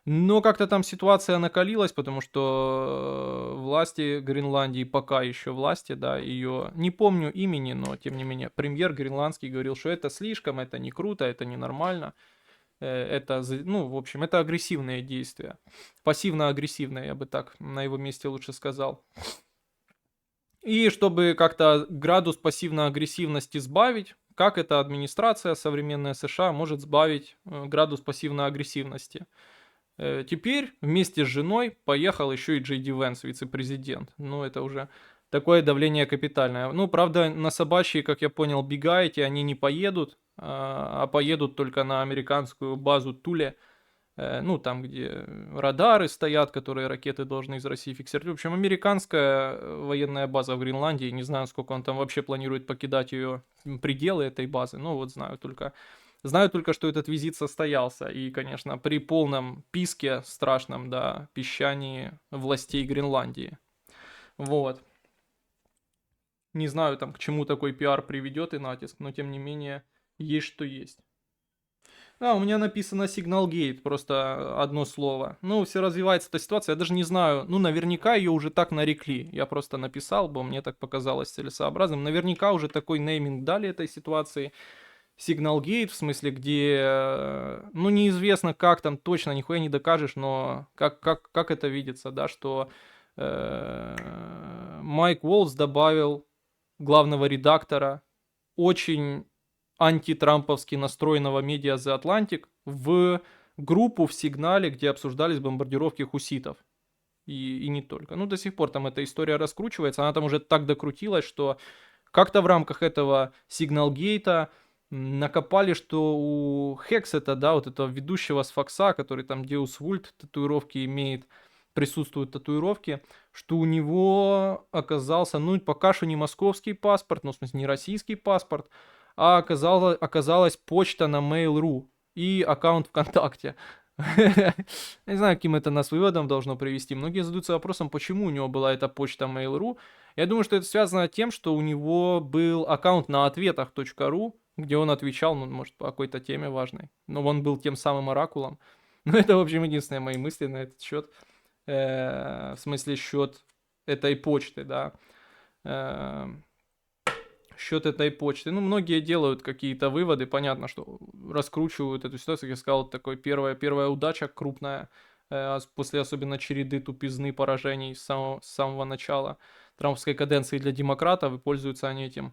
Но как-то там ситуация накалилась, потому что власти Гренландии, пока еще власти, да, ее, не помню имени, но тем не менее, премьер гренландский говорил, что это слишком, это не круто, это ненормально, это, ну, в общем, это агрессивные действия, пассивно-агрессивные, я бы так на его месте лучше сказал. И чтобы как-то градус пассивно-агрессивности сбавить, как эта администрация современная США может сбавить градус пассивно-агрессивности? Теперь вместе с женой поехал еще и Джей Ди Венс, вице-президент. Ну, это уже такое давление капитальное. Ну, правда, на собачьи, как я понял, бегаете, они не поедут, а поедут только на американскую базу Туле. Ну, там, где радары стоят, которые ракеты должны из России фиксировать. В общем, американская военная база в Гренландии. Не знаю, сколько он там вообще планирует покидать ее пределы этой базы. Ну, вот знаю только, что этот визит состоялся. И, конечно, при полном писке страшном, да, пищании властей Гренландии. Вот. Не знаю, там, к чему такой пиар приведет и натиск, но, тем не менее, есть что есть. А, у меня написано Signalgate, просто одно слово. Ну, все развивается эта ситуация, я даже не знаю, ну, наверняка ее уже так нарекли. Я просто написал, бы мне так показалось целесообразным. Наверняка уже такой нейминг дали этой ситуации. Signalgate, в смысле, где, ну, неизвестно, как там точно, нихуя не докажешь, но как это видится, да, что Майк Уолтс добавил главного редактора очень антитрамповски настроенного медиа The Atlantic в группу в Сигнале, где обсуждались бомбардировки хуситов. И не только. Ну, до сих пор там эта история раскручивается, она там уже так докрутилась, что как-то в рамках этого Сигналгейта накопали, что у Хексета, да, вот этого ведущего с Фокса, который там Деус Вульт татуировки имеет, присутствуют татуировки, что у него оказался, ну, пока что не московский паспорт, ну, в смысле, не российский паспорт, а оказалась почта на Mail.ru и аккаунт ВКонтакте. Я не знаю, каким это нас выводом должно привести. Многие задаются вопросом, почему у него была эта почта Mail.ru. Я думаю, что это связано с тем, что у него был аккаунт на ответах.ру, где он отвечал, ну, может, по какой-то теме важной. Но он был тем самым оракулом. Ну, это, в общем, единственные мои мысли на этот счет. В смысле, счет этой почты, да. Счет этой почты. Ну, многие делают какие-то выводы, понятно, что раскручивают эту ситуацию. Как я сказал, такой первая удача крупная, после особенно череды тупизны поражений с самого начала трампской каденции для демократов, и пользуются они этим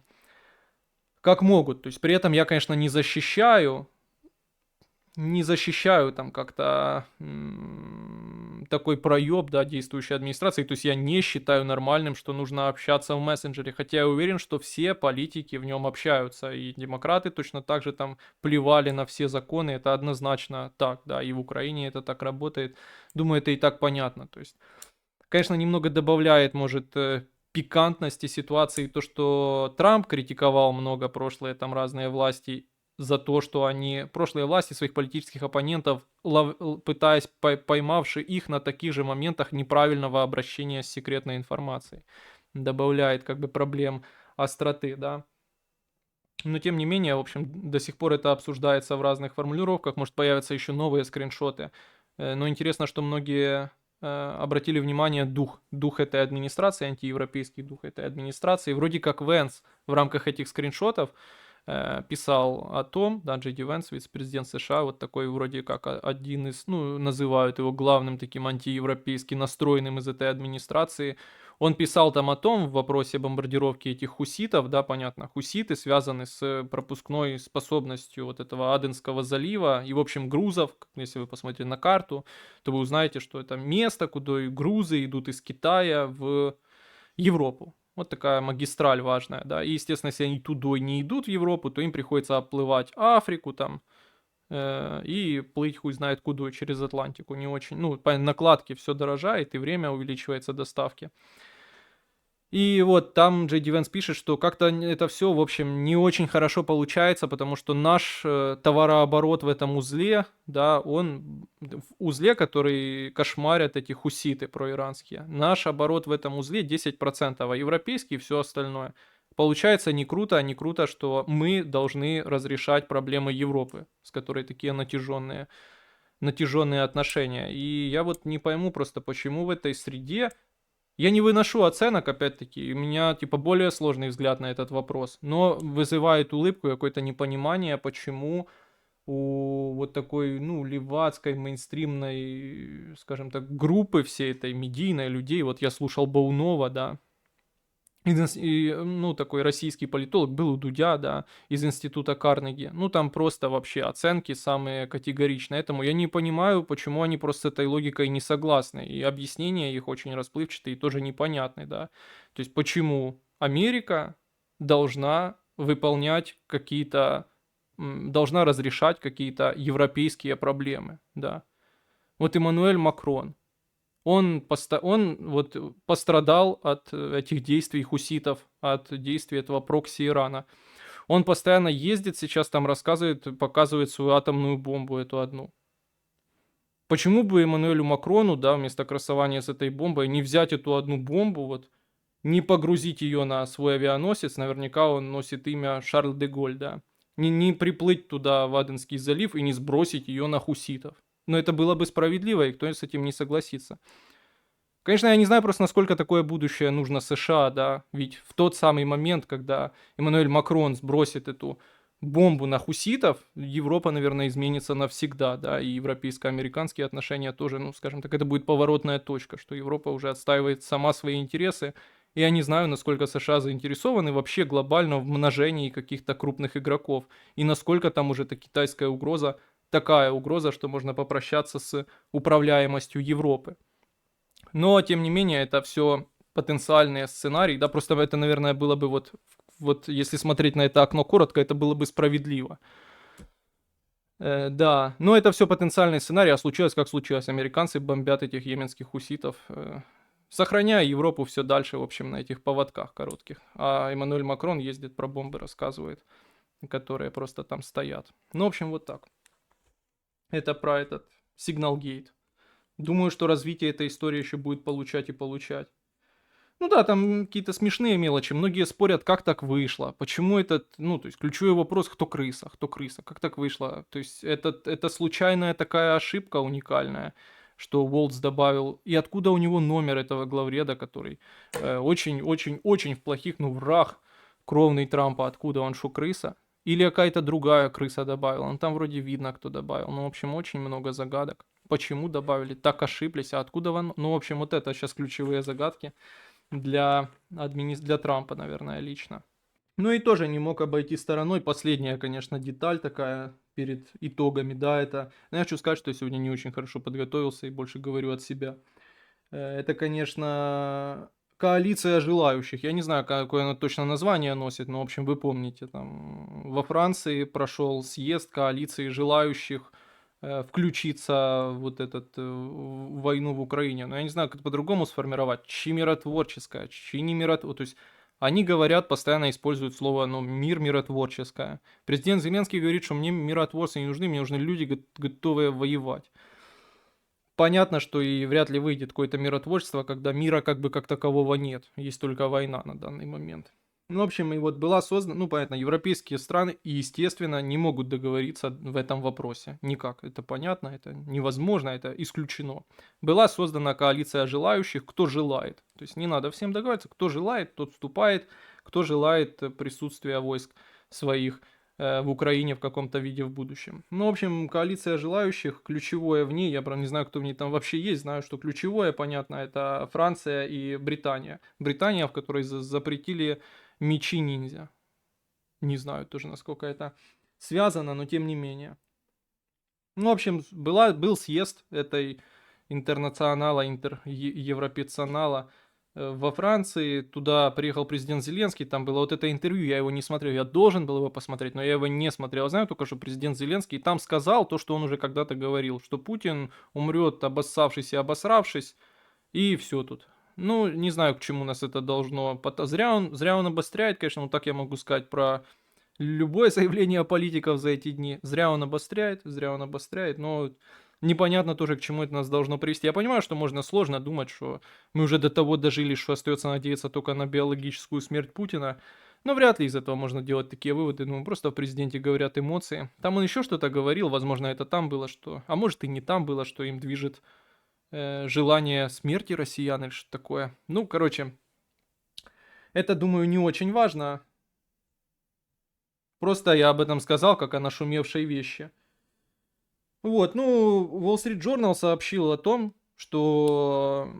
как могут. То есть при этом я, конечно, не защищаю там как-то такой проеб, да, действующей администрации. То есть я не считаю нормальным, что нужно общаться в мессенджере. Хотя я уверен, что все политики в нем общаются. И демократы точно так же там плевали на все законы. Это однозначно так, да. И в Украине это так работает. Думаю, это и так понятно. То есть, конечно, немного добавляет, может, пикантности ситуации то, что Трамп критиковал много прошлые там разные власти за то, что они, прошлые власти своих политических оппонентов, пытаясь поймавши их на таких же моментах неправильного обращения с секретной информацией. Добавляет как бы проблем остроты, да. Но тем не менее, в общем, до сих пор это обсуждается в разных формулировках, может появятся еще новые скриншоты. Но интересно, что многие обратили внимание дух этой администрации, антиевропейский дух этой администрации. Вроде как Венс в рамках этих скриншотов писал о том, да, Джей Ди Венс, вице-президент США, вот такой вроде как один из, ну, называют его главным таким антиевропейски настроенным из этой администрации. Он писал там о том, в вопросе бомбардировки этих хуситов, да, понятно, хуситы связаны с пропускной способностью вот этого Аденского залива и, в общем, грузов, если вы посмотрите на карту, то вы узнаете, что это место, куда и грузы идут из Китая в Европу. Вот такая магистраль важная, да. И, естественно, если они туда не идут в Европу, то им приходится оплывать Африку там и плыть хуй знает куда через Атлантику. Не очень, ну, по накладке все дорожает и время увеличивается доставки. И вот там Джей Ди Венс пишет, что как-то это все, в общем, не очень хорошо получается, потому что наш товарооборот в этом узле, да, он в узле, который кошмарят эти хуситы проиранские, наш оборот в этом узле 10%, а европейский все остальное. Получается не круто, что мы должны разрешать проблемы Европы, с которой такие натяженные отношения. И я вот не пойму просто, почему в этой среде я не выношу оценок, опять-таки, у меня, типа, более сложный взгляд на этот вопрос, но вызывает улыбку и какое-то непонимание, почему у вот такой, ну, левацкой, мейнстримной, скажем так, группы всей этой медийной людей, вот я слушал Баунова, да, ну, такой российский политолог был у Дудя, да, из института Карнеги. Ну, там просто вообще оценки самые категоричные. Поэтому я не понимаю, почему они просто с этой логикой не согласны. И объяснения их очень расплывчатые и тоже непонятны, да. То есть, почему Америка должна выполнять какие-то, должна разрешать какие-то европейские проблемы, да. Вот Эммануэль Макрон, он вот пострадал от этих действий хуситов, от действий этого прокси Ирана. Он постоянно ездит, сейчас там рассказывает, показывает свою атомную бомбу, эту одну. Почему бы Эммануэлю Макрону, да, вместо красования с этой бомбой, не взять эту одну бомбу, вот, не погрузить ее на свой авианосец, наверняка он носит имя Шарль де Голь, да, не приплыть туда, в Аденский залив, и не сбросить ее на хуситов. Но это было бы справедливо, и кто с этим не согласится. Конечно, я не знаю просто, насколько такое будущее нужно США, да, ведь в тот самый момент, когда Эммануэль Макрон сбросит эту бомбу на хуситов, Европа, наверное, изменится навсегда, да, и европейско-американские отношения тоже, ну, скажем так, это будет поворотная точка, что Европа уже отстаивает сама свои интересы, и я не знаю, насколько США заинтересованы вообще глобально в множении каких-то крупных игроков, и насколько там уже эта китайская угроза, такая угроза, что можно попрощаться с управляемостью Европы. Но, тем не менее, это все потенциальные сценарии, да, просто это, наверное, было бы вот если смотреть на это окно коротко, это было бы справедливо. Да, но это все потенциальный сценарий, а случилось как случилось. Американцы бомбят этих йеменских хуситов, сохраняя Европу все дальше, в общем, на этих поводках коротких. А Эммануэль Макрон ездит про бомбы, рассказывает. которые просто там стоят. Ну, в общем, вот так. Это про этот Сигналгейт. Думаю, что развитие этой истории еще будет получать и получать. Ну да, там какие-то смешные мелочи. Многие спорят, как так вышло. Почему этот, ну, то есть ключевой вопрос, кто крыса, кто крыса, как так вышло. То есть это случайная такая ошибка уникальная, что Уолтс добавил. И откуда у него номер этого главреда, который очень-очень-очень в плохих, ну, враг кровный Трампа, откуда он, что крыса? Или какая-то другая крыса добавила. Ну, там вроде видно, кто добавил. Ну, в общем, очень много загадок. Почему добавили, так ошиблись, а откуда он? Ну, в общем, вот это сейчас ключевые загадки для Трампа, наверное, лично. Ну и тоже не мог обойти стороной. Последняя, конечно, деталь такая перед итогами, да, это... Ну, я хочу сказать, что я сегодня не очень хорошо подготовился и больше говорю от себя. Это, конечно, коалиция желающих. Я не знаю, какое оно точно название носит, но, в общем, вы помните, там во Франции прошел съезд коалиции желающих включиться вот в войну в Украине. Но я не знаю, как это по-другому сформировать. Чи миротворческая, чи не миротворческая. То есть они говорят, постоянно используют слово, ну, мир миротворческое. Президент Зеленский говорит, что мне миротворцы не нужны, мне нужны люди, готовые воевать. Понятно, что и вряд ли выйдет какое-то миротворчество, когда мира как бы как такового нет. Есть только война на данный момент. Ну, в общем, и вот была создана, ну, понятно, европейские страны, и, естественно, не могут договориться в этом вопросе. Никак. Это понятно, это невозможно, это исключено. Была создана коалиция желающих, кто желает. То есть не надо всем договариваться, кто желает, тот вступает, кто желает присутствия войск своих в Украине в каком-то виде в будущем. Ну, в общем, коалиция желающих, ключевое в ней, я, правда, не знаю, кто в ней там вообще есть, знаю, что ключевое, понятно, это Франция и Британия. Британия, в которой запретили мечи ниндзя. Не знаю тоже, насколько это связано, но тем не менее. Ну, в общем, был съезд этой интернационала, европеционала во Франции. Туда приехал президент Зеленский, там было вот это интервью, я его не смотрел, я должен был его посмотреть, но я его не смотрел. Знаю только, что президент Зеленский там сказал то, что он уже когда-то говорил, что Путин умрет обоссавшись и обосравшись, и все тут. Ну, не знаю, к чему нас это должно... Зря он обостряет, конечно, вот так я могу сказать про любое заявление политиков за эти дни. Зря он обостряет, но непонятно тоже, к чему это нас должно привести. Я понимаю, что можно сложно думать, что мы уже до того дожили, что остается надеяться только на биологическую смерть Путина, но вряд ли из этого можно делать такие выводы. Ну, просто в президенте говорят эмоции. Там он еще что-то говорил, возможно, это там было, что... А может, и не там было, что им движет желание смерти россиян или что-то такое. Ну, короче, это, думаю, не очень важно. Просто я об этом сказал, как о нашумевшей вещи. Вот, ну, Wall Street Journal сообщил о том, что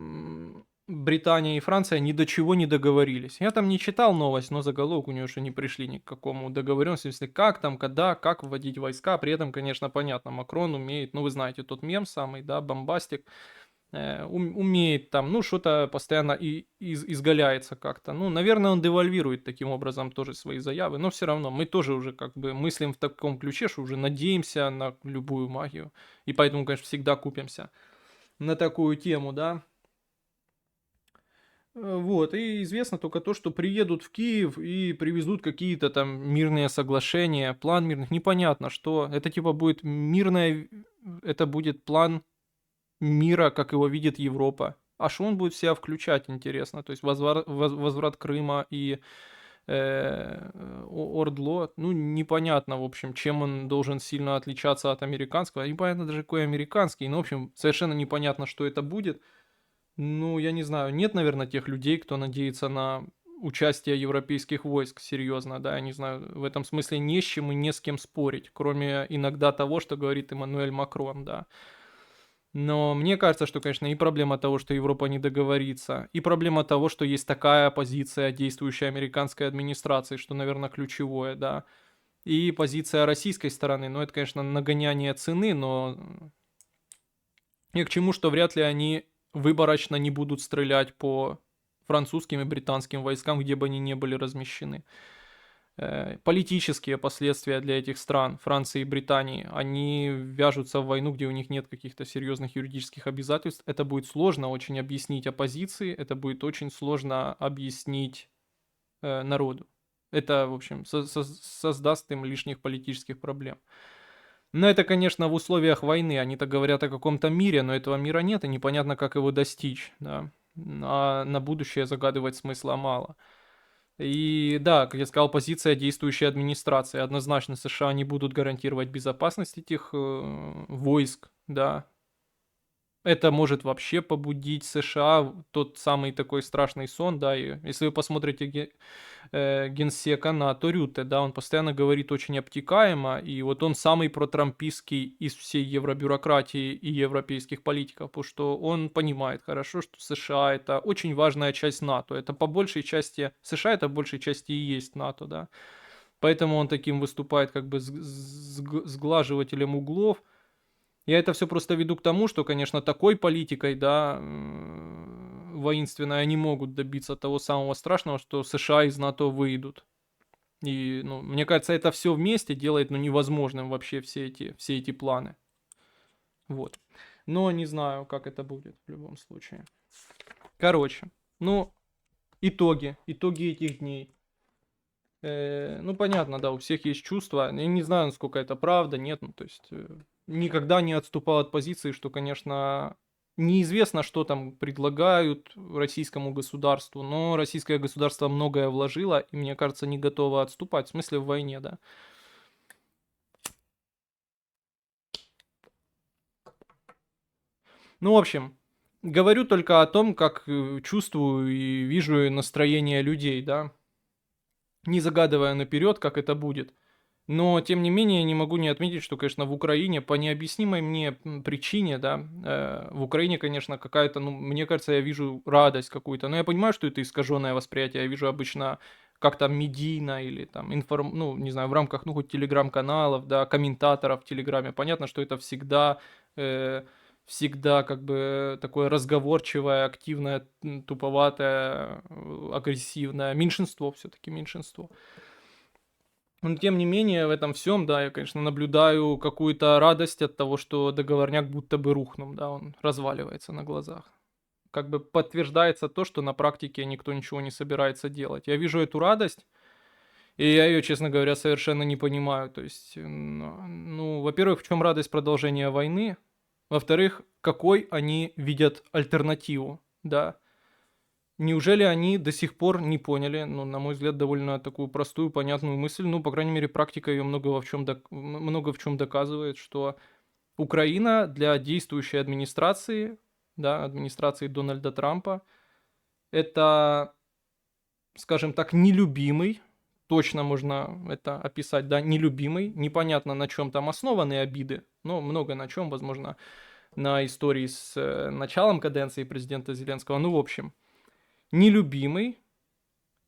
Британия и Франция ни до чего не договорились. Я там не читал новость, но заголовок у нее еще не пришли ни к какому договоренности, если как там, когда, как вводить войска. При этом, конечно, понятно, Макрон умеет, ну, вы знаете, тот мем самый, да, бомбастик, умеет там, ну, что-то постоянно изгаляется как-то. Ну, наверное, он девальвирует таким образом тоже свои заявы, но все равно мы тоже уже как бы мыслим в таком ключе, что уже надеемся на любую магию. И поэтому, конечно, всегда купимся на такую тему, да. Вот, и известно только то, что приедут в Киев и привезут какие-то там мирные соглашения, план мирных, непонятно что. Это типа будет мирное, это будет план мира, как его видит Европа. А что он будет в себя включать, интересно? То есть возврат Крыма и Ордло, ну, непонятно, в общем, чем он должен сильно отличаться от американского. Непонятно даже, какой американский, но, в общем, совершенно непонятно, что это будет. Ну, я не знаю, нет, наверное, тех людей, кто надеется на участие европейских войск, серьезно, да, я не знаю, в этом смысле не с чем и не с кем спорить, кроме иногда того, что говорит Эммануэль Макрон, да. Но мне кажется, что, конечно, и проблема того, что Европа не договорится, и проблема того, что есть такая позиция действующей американской администрации, что, наверное, ключевое, да, и позиция российской стороны, ну, это, конечно, нагоняние цены, но и к чему, что вряд ли они выборочно не будут стрелять по французским и британским войскам, где бы они ни были размещены. Политические последствия для этих стран, Франции и Британии, они вяжутся в войну, где у них нет каких-то серьезных юридических обязательств. Это будет сложно очень объяснить оппозиции, это будет очень сложно объяснить народу. Это, в общем, создаст им лишних политических проблем. Но это, конечно, в условиях войны. Они-то говорят о каком-то мире, но этого мира нет, и непонятно, как его достичь, да. А на будущее загадывать смысла мало. И да, как я сказал, позиция действующей администрации. Однозначно США не будут гарантировать безопасность этих войск, да. Это может вообще побудить США в тот самый такой страшный сон, да, и если вы посмотрите генсека НАТО Рютте, да, он постоянно говорит очень обтекаемо, и вот он самый протрампистский из всей евробюрократии и европейских политиков, потому что он понимает хорошо, что США это очень важная часть НАТО, это по большей части, США это по большей части и есть НАТО, да, поэтому он таким выступает как бы сглаживателем углов. Я это все просто веду к тому, что, конечно, такой политикой, да, воинственной, они могут добиться того самого страшного, что США из НАТО выйдут. И, ну, мне кажется, это все вместе делает, ну, невозможным вообще все эти планы. Вот. Но не знаю, как это будет в любом случае. Короче, ну, итоги этих дней. Ну, понятно, да, у всех есть чувства. Я не знаю, насколько это правда, нет, ну, то есть никогда не отступал от позиции, что, конечно, неизвестно, что там предлагают российскому государству, но российское государство многое вложило, и, мне кажется, не готово отступать, в смысле в войне, да. Ну, в общем, говорю только о том, как чувствую и вижу настроение людей, да, не загадывая наперед, как это будет. Но, тем не менее, не могу не отметить, что, конечно, в Украине по необъяснимой мне причине, да, в Украине, конечно, какая-то, ну, мне кажется, я вижу радость какую-то. Но я понимаю, что это искаженное восприятие. Я вижу обычно как-то медийно или там, ну, не знаю, в рамках, ну, хоть телеграм-каналов, да, комментаторов в Телеграме. Понятно, что это всегда, всегда как бы такое разговорчивое, активное, туповатое, агрессивное меньшинство, все-таки меньшинство. Но тем не менее, в этом всем, да, я, конечно, наблюдаю какую-то радость от того, что договорняк будто бы рухнул, да, он разваливается на глазах. Как бы подтверждается то, что на практике никто ничего не собирается делать. Я вижу эту радость, и я ее, честно говоря, совершенно не понимаю. То есть, ну, во-первых, в чем радость продолжения войны? Во-вторых, какой они видят альтернативу, да? Неужели они до сих пор не поняли, ну, на мой взгляд, довольно такую простую, понятную мысль, ну, по крайней мере, практика ее много в чем доказывает, что Украина для действующей администрации, да, администрации Дональда Трампа, это, скажем так, нелюбимый, точно можно это описать, да, нелюбимый, непонятно на чем там основаны обиды, но много на чем, возможно, на истории с началом каденции президента Зеленского, ну, в общем, нелюбимый,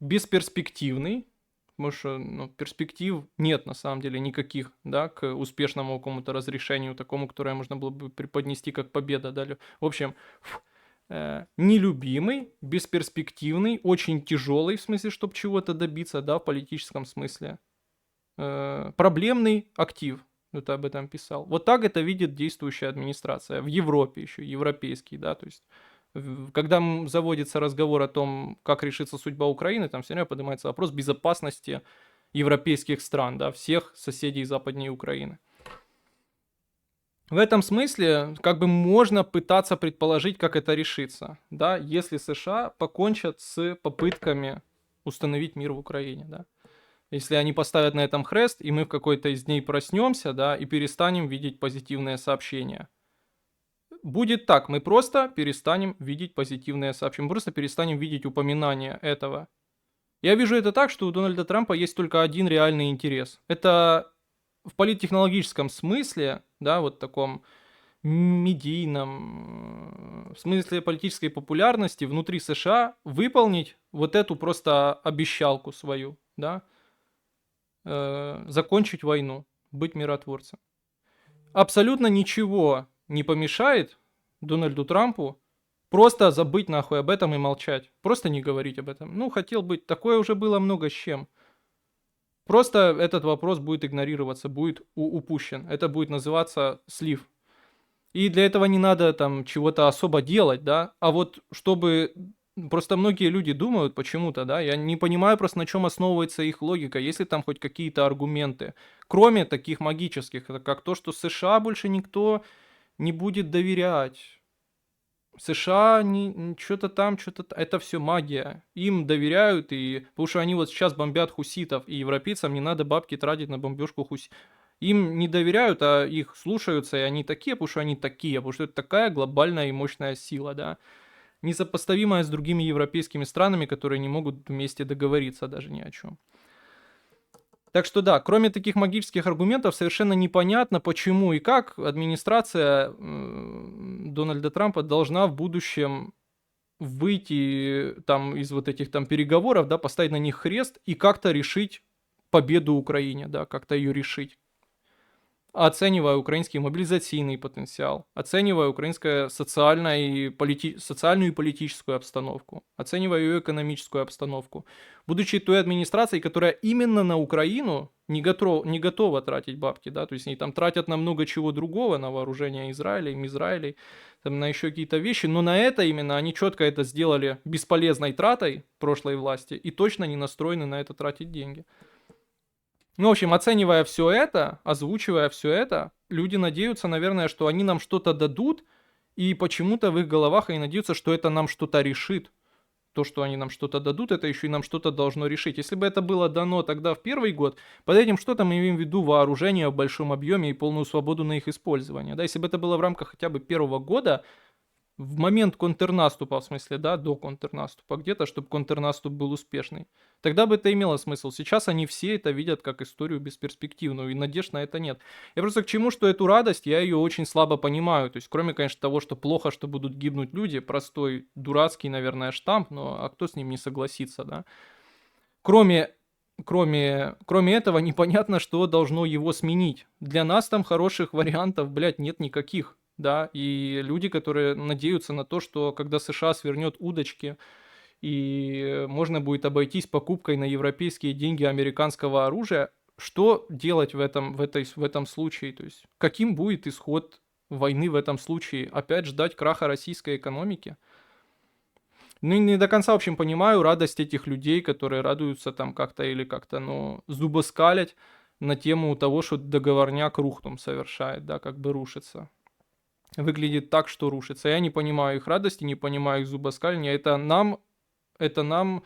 бесперспективный, потому что ну, перспектив нет на самом деле никаких, да, к успешному какому-то разрешению, такому, которое можно было бы преподнести как победа. Да. В общем, нелюбимый, бесперспективный, очень тяжелый, в смысле, чтобы чего-то добиться, да, в политическом смысле. Проблемный актив. Это об этом писал. Вот так это видит действующая администрация. В Европе еще, европейский, да, то есть когда заводится разговор о том, как решится судьба Украины, там все равно поднимается вопрос безопасности европейских стран, да, всех соседей западнее Украины. В этом смысле, как бы можно пытаться предположить, как это решится, да, если США покончат с попытками установить мир в Украине, да. Если они поставят на этом хрест, и мы в какой-то из дней проснемся, да, и перестанем видеть позитивные сообщения. Будет так, мы просто перестанем видеть позитивные сообщения, мы просто перестанем видеть упоминания этого. Я вижу это так, что у Дональда Трампа есть только один реальный интерес. Это в политтехнологическом смысле, да, вот таком медийном, в смысле политической популярности внутри США выполнить вот эту просто обещалку свою, да, закончить войну, быть миротворцем. Абсолютно ничего не помешает Дональду Трампу просто забыть нахуй об этом и молчать. Просто не говорить об этом. Ну, хотел быть. Такое уже было много с чем. Просто этот вопрос будет игнорироваться, будет упущен. Это будет называться слив. И для этого не надо там чего-то особо делать, да. А вот чтобы просто многие люди думают почему-то, да, я не понимаю просто, на чем основывается их логика, есть ли там хоть какие-то аргументы, кроме таких магических, это как то, что США больше никто не будет доверять. США что-то там, что-то это все магия. Им доверяют, и потому что они вот сейчас бомбят хуситов, и европейцам не надо бабки тратить на бомбежку хуситов. Им не доверяют, а их слушаются, и они такие, потому что они такие, потому что это такая глобальная и мощная сила, да. Несопоставимая с другими европейскими странами, которые не могут вместе договориться даже ни о чем. Так что да, кроме таких магических аргументов, совершенно непонятно, почему и как администрация Дональда Трампа должна в будущем выйти там из вот этих там переговоров, да, поставить на них хрест и как-то решить победу Украине, да, как-то ее решить. Оценивая украинский мобилизационный потенциал, оценивая украинскую социальную и политическую обстановку, оценивая ее экономическую обстановку. Будучи той администрацией, которая именно на Украину не готова тратить бабки, да, то есть они там тратят на много чего другого, на вооружение Израиля, там на еще какие-то вещи, но на это именно они четко это сделали бесполезной тратой прошлой власти и точно не настроены на это тратить деньги. Ну, в общем, оценивая все это, озвучивая все это, люди надеются, наверное, что они нам что-то дадут, и почему-то в их головах они надеются, что это нам что-то решит. То, что они нам что-то дадут, это еще и нам что-то должно решить. Если бы это было дано тогда в первый год, под этим что-то мы имеем в виду вооружение в большом объеме и полную свободу на их использование. Да, если бы это было в рамках хотя бы первого года, в момент контрнаступа, в смысле, да, до контрнаступа где-то, чтобы контрнаступ был успешный. Тогда бы это имело смысл. Сейчас они все это видят как историю бесперспективную, и надежд на это нет. Я просто к чему, что эту радость, я ее очень слабо понимаю. То есть, кроме, конечно, того, что плохо, что будут гибнуть люди, простой, дурацкий, наверное, штамп, но а кто с ним не согласится, да? Кроме этого, непонятно, что должно его сменить. Для нас там хороших вариантов, блядь, нет никаких. Да, и люди, которые надеются на то, что когда США свернет удочки, и можно будет обойтись покупкой на европейские деньги американского оружия, что делать в этом случае? То есть, каким будет исход войны в этом случае? Опять ждать краха российской экономики? Ну, не до конца, в общем, понимаю радость этих людей, которые радуются там как-то или как-то, ну, зубоскалять на тему того, что договорняк рухтом совершает, да, как бы рушится. Выглядит так, что рушится. Я не понимаю их радости, не понимаю их зубоскальня. Это нам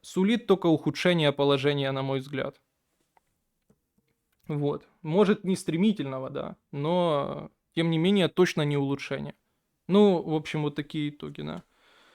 сулит только ухудшение положения, на мой взгляд. Вот. Может, не стремительного, да, но, тем не менее, точно не улучшение. Ну, в общем, вот такие итоги, да.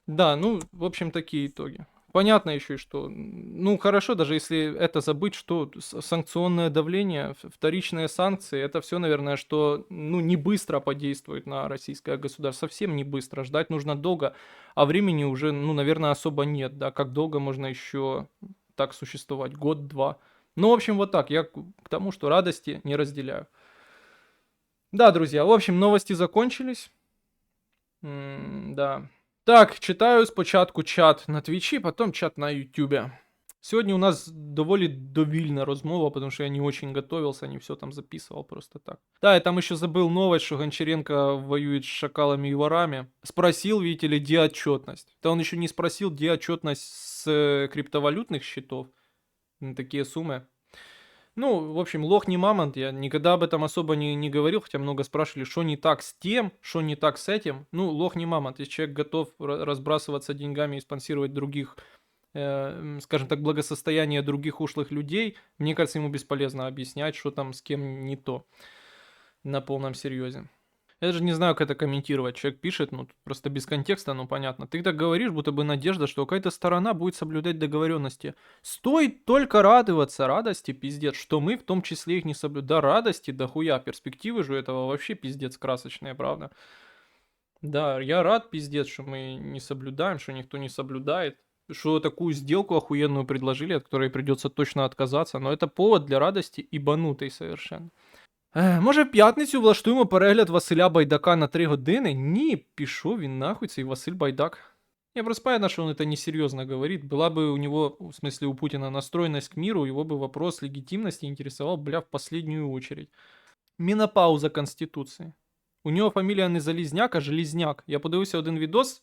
Да, ну, в общем, такие итоги. Понятно еще, что, ну, хорошо, даже если это забыть, что санкционное давление, вторичные санкции, это все, наверное, что, ну, не быстро подействует на российское государство, совсем не быстро, ждать нужно долго, а времени уже, ну, наверное, особо нет, да, как долго можно еще так существовать, год-два. Ну, в общем, вот так, я к тому, что радости не разделяю. Да, друзья, в общем, новости закончились. Да. Так, читаю спочатку чат на Твічі, потом чат на Ютубе. Сегодня у нас довольно довольна розмова, потому что я не очень готовился, не все там записывал просто так. Да, я там еще забыл новость, что Гончаренко воюет с шакалами и ворами. Спросил, видите ли, где отчетность. Да он еще не спросил, где отчетность с криптовалютных счетов на такие суммы. Ну, в общем, лох не мамонт, я никогда об этом особо не говорил, хотя много спрашивали, что не так с тем, что не так с этим. Ну, лох не мамонт, если человек готов разбрасываться деньгами и спонсировать других, скажем так, благосостояние других ушлых людей, мне кажется, ему бесполезно объяснять, что там с кем не то, на полном серьезе. Я даже не знаю, как это комментировать. Человек пишет, ну, просто без контекста, ну, понятно. Ты так говоришь, будто бы надежда, что какая-то сторона будет соблюдать договоренности. Стоит только радоваться радости, пиздец, что мы в том числе их не соблюдаем. Да, радости, да хуя, перспективы же этого вообще пиздец красочные, правда? Да, я рад, пиздец, что мы не соблюдаем, что никто не соблюдает. Что такую сделку охуенную предложили, от которой придется точно отказаться. Но это повод для радости ибанутый совершенно. Може в п'ятницю влаштуємо перегляд Василя Байдака на 3 години? Ні, пішов він нахуй, цей Василь Байдак. Я просто понятно, что он это несерьезно говорит. Была бы у него, в смысле у Путина, настроенность к миру, его бы вопрос легитимности интересовал, бля, в последнюю очередь. Менопауза Конституции. У нього фамілія не Залізняк, а Желізняк. Я подивився один відос,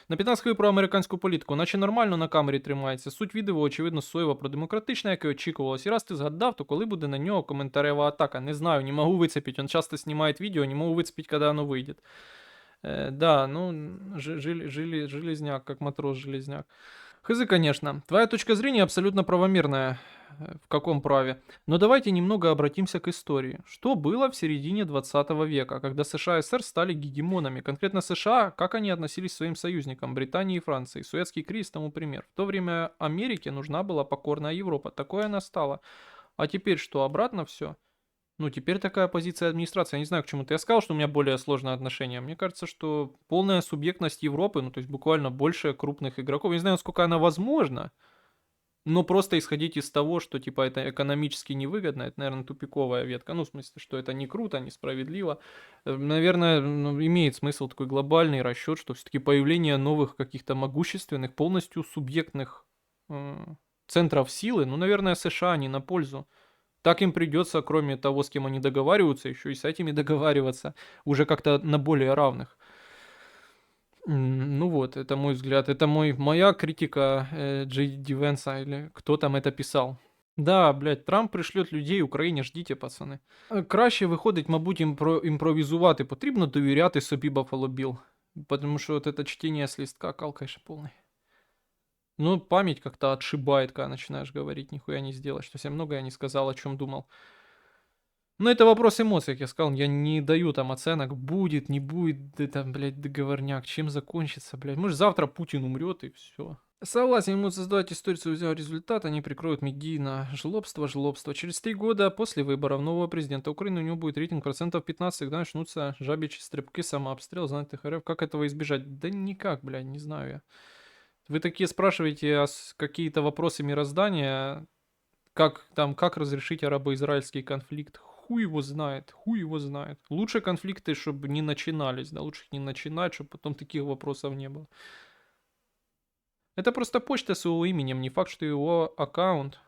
На 15 хвилин про американську політику, наче нормально на камері тримається. Суть відео, очевидно, соєва про демократичне, як і очікувалось. І раз ти згадав, то коли буде на нього коментарєва атака? Не знаю, не можу вицепить. Он часто знімає відео, не можу вицепить, коли воно вийде. Да, ну, железняк, как матрос железняк. Хз, конечно. Твоя точка зрения абсолютно правомерная. В каком праве? Но давайте немного обратимся к истории. Что было в середине 20 века, когда США и СССР стали гегемонами? Конкретно США, как они относились к своим союзникам, Британии и Франции? Суэцкий кризис тому пример. В то время Америке нужна была покорная Европа. Такое она стала. А теперь что, обратно все? Ну, теперь такая позиция администрации. Я не знаю, к чему-то я сказал, что у меня более сложное отношение. Мне кажется, что полная субъектность Европы, ну, то есть буквально больше крупных игроков. Я не знаю, насколько она возможна, но просто исходить из того, что, типа, это экономически невыгодно, это, наверное, тупиковая ветка. Ну, в смысле, что это не круто, несправедливо. Наверное, ну, имеет смысл такой глобальный расчет, что все-таки появление новых каких-то могущественных, полностью субъектных центров силы, ну, наверное, США не на пользу. Так им придется, кроме того, с кем они договариваются, еще и с этими договариваться, уже как-то на более равных. Ну вот, это мой взгляд, это моя критика Джей Ди Венса, или кто там это писал. Да, блядь, Трамп пришлет людей Україні, ждіть, пацани. Краще виходить, мабуть, імпровізувати. Потрібно довіряти собі Buffalo Bill. Потому что вот это чтение с листка кал, конечно, полный. Ну, память как-то отшибает, когда начинаешь говорить, нихуя не сделаешь. То есть я многое не сказал, о чем думал. Но это вопрос эмоций, как я сказал, я не даю там оценок, будет, не будет, это, блядь, договорняк, чем закончится, блядь. Может, завтра Путин умрет и все. Согласен, ему создавать историю своего результата, они прикроют медийно жлобство. Через 3 года после выборов нового президента Украины у него будет рейтинг процентов 15, когда начнутся жабичьи стрибки, самообстрел, знатных РФ. Как этого избежать? Да никак, блядь, не знаю я. Вы такие спрашиваете какие-то вопросы мироздания, как разрешить арабо-израильский конфликт? Хуй его знает. Лучше конфликты, чтобы не начинались, да, лучше их не начинать, чтобы потом таких вопросов не было. Это просто почта с его именем, не факт, что его аккаунт.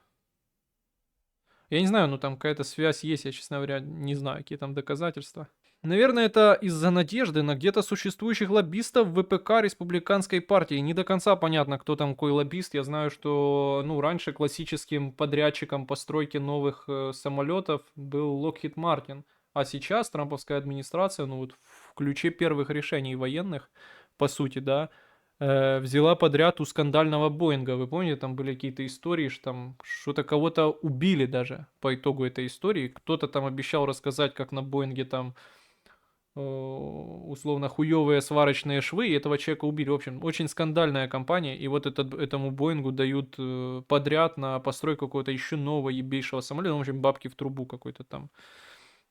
Я не знаю, ну там какая-то связь есть, я, честно говоря, не знаю, какие там доказательства. Наверное, это из-за надежды на где-то существующих лоббистов в ВПК республиканской партии. Не до конца понятно, кто там какой лоббист. Я знаю, что ну, раньше классическим подрядчиком постройки новых самолетов был Lockheed Martin. А сейчас трамповская администрация, ну вот в ключе первых решений военных, по сути, да, взяла подряд у скандального Боинга. Вы помните, там были какие-то истории, что там что-то кого-то убили даже по итогу этой истории. Кто-то там обещал рассказать, как на Боинге там условно хуевые сварочные швы, и этого человека убили. В общем, очень скандальная компания, и вот этому Боингу дают подряд на постройку какого-то еще нового ебейшего самолета, в общем, бабки в трубу какой-то там.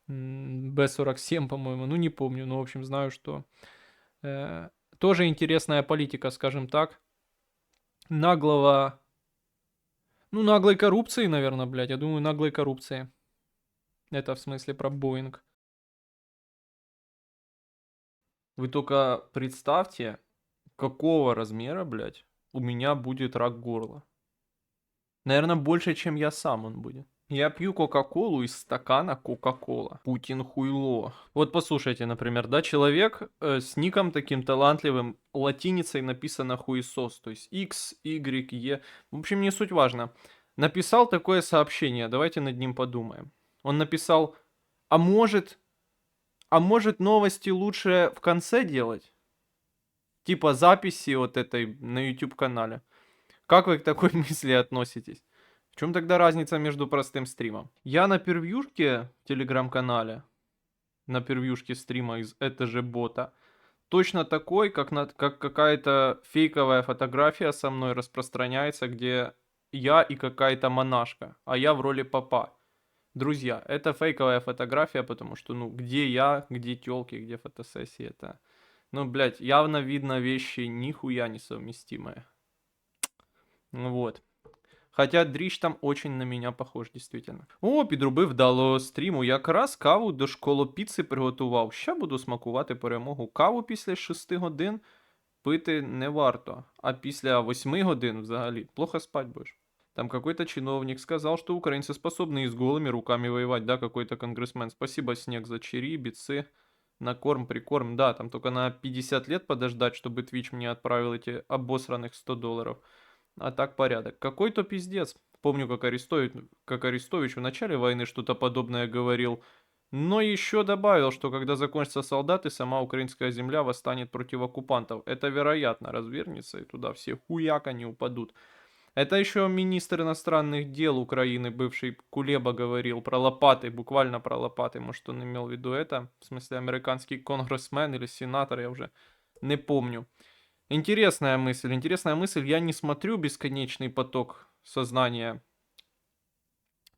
Б-47, по-моему, ну не помню, но в общем знаю, что тоже интересная политика, скажем так, наглой коррупции, наверное, блядь, я думаю, наглой коррупции. Это в смысле про Боинг. Вы только представьте, какого размера, блядь, у меня будет рак горла. Наверное, больше, чем я сам он будет. Я пью Кока-Колу из стакана Кока-Кола. Путин хуйло. Вот послушайте, например, да, человек с ником таким талантливым, латиницей написано хуесос, то есть X, Y, E. В общем, не суть важно. Написал такое сообщение, давайте над ним подумаем. Он написал, а может новости лучше в конце делать? Типа записи вот этой на YouTube-канале. Как вы к такой мысли относитесь? В чем тогда разница между простым стримом? Я на первьюшке в телеграм-канале, на первьюшке стрима из «Это же бота», точно такой, как какая-то фейковая фотография со мной распространяется, где я и какая-то монашка, а я в роли попа. Друзья, это фейковая фотография, потому что, ну, где я, где тёлки, где фотосессии, это... Ну, блядь, явно видно вещи нихуя несовместимые. Вот. Хоча дріч там очень на мене похож, дійсно. О, підробив вдало стріму. Якраз каву до школопіци приготував. Ще буду смакувати перемогу. Каву після 6 годин пити не варто. А після 8 годин взагалі плохо спать будеш. Там какой-то чиновник сказал, что украинцы способны и с голыми руками воевать, да, какой-то конгрессмен. Спасибо, Снег, за чари, бицы. на корм, прикорм. Да, там только на 50 лет подождать, чтобы Twitch мне отправил эти обосранных $100. А так порядок. Какой-то пиздец. Помню, как Арестович в начале войны что-то подобное говорил. Но еще добавил, что когда закончатся солдаты, сама украинская земля восстанет против оккупантов. Это вероятно развернется, и туда все хуяк они упадут. Это еще министр иностранных дел Украины, бывший Кулеба, говорил про лопаты, буквально про лопаты. Может, он имел в виду это? В смысле, американский конгрессмен или сенатор, я уже не помню. Интересная мысль, интересная мысль. Я не смотрю бесконечный поток сознания,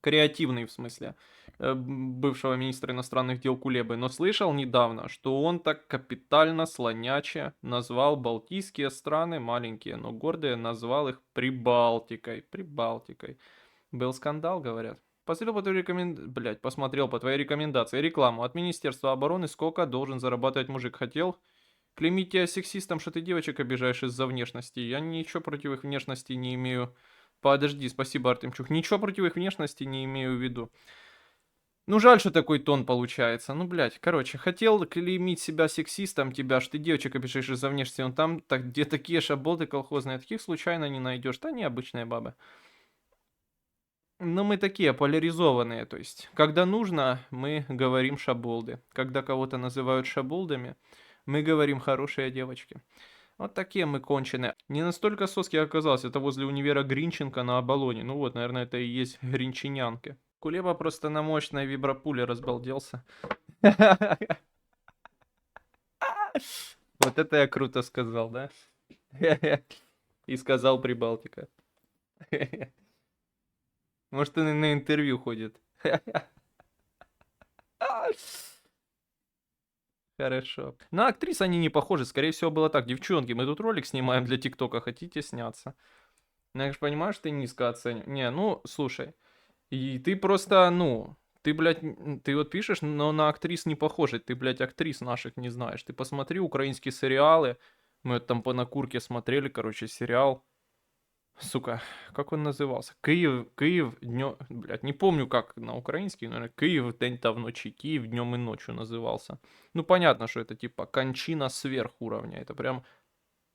креативный в смысле, бывшего министра иностранных дел Кулебы, но слышал недавно, что он так капитально слоняче назвал балтийские страны, маленькие, но гордые, назвал их Прибалтикой. Прибалтикой. Был скандал, говорят. Посмотрел по твоей рекомендации рекламу от Министерства обороны, сколько должен зарабатывать мужик. Хотел клеймить тебя сексистом, что ты девочек обижаешь из-за внешности. Я ничего против их внешности не имею. Подожди, спасибо, Артемчук. Ничего против их внешности не имею в виду. Ну, жаль, что такой тон получается. Ну, блядь, короче, хотел клеймить себя сексистом, тебя, что ты девочек обижаешь из-за внешности. Он там, так, где такие шаболды колхозные, таких случайно не найдешь. Да, необычные бабы. Но мы такие поляризованные, то есть, когда нужно, мы говорим шаболды. Когда кого-то называют шаболдами, мы говорим хорошие девочки. Вот такие мы конченые. Не настолько соски оказалось, это возле универа Гринченко на Оболоне. Ну вот, наверное, это и есть гринчинянки. Кулеба просто на мощной вибропуле разбалделся. Вот это я круто сказал, да? И сказал Прибалтика. Может, он и на интервью ходит. Хорошо. На актрис они не похожи. Скорее всего, было так. Девчонки, мы тут ролик снимаем для ТикТока. Хотите сняться? Ну, я же понимаю, что ты низко оцениваешь. Не, ну, слушай. И ты просто, ну... Ты, блядь, ты вот пишешь, но на актрис не похожи. Ты, блядь, актрис наших не знаешь. Ты посмотри украинские сериалы. Мы вот там по накурке смотрели, короче, сериал. Сука, как он назывался? Киев днем... Блядь, не помню, как на украинский, наверное, Киев день та вночи, Киев днем и ночью назывался. Ну, понятно, что это типа кончина сверхуровня. Это прям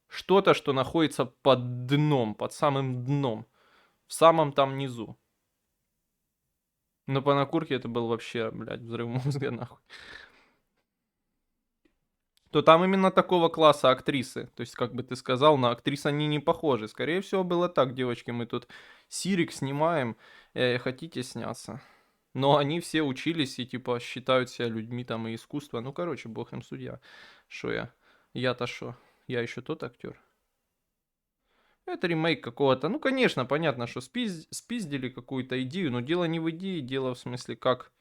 что-то, что находится под дном, под самым дном. В самом там низу. Но по накурке это был вообще, блядь, взрыв мозга, нахуй. То там именно такого класса актрисы. То есть, как бы ты сказал, на актрис они не похожи. Скорее всего, было так, девочки, мы тут сирик снимаем, хотите сняться. Но они все учились и, типа, считают себя людьми там и искусства. Ну, короче, бог им судья. Шо я? Я-то шо? Я еще тот актер. Это ремейк какого-то. Ну, конечно, понятно, что спиздили какую-то идею, но дело не в идее, дело в смысле, как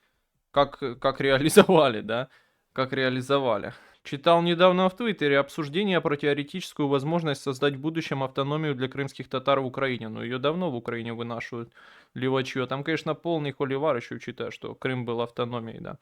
реализовали, да? Как реализовали. Читал недавно в Твиттере обсуждение про теоретическую возможность создать в будущем автономию для крымских татар в Украине. Но ее давно в Украине вынашивают левачье. Там, конечно, полный холивар, еще учитывая, что Крым был автономией, да.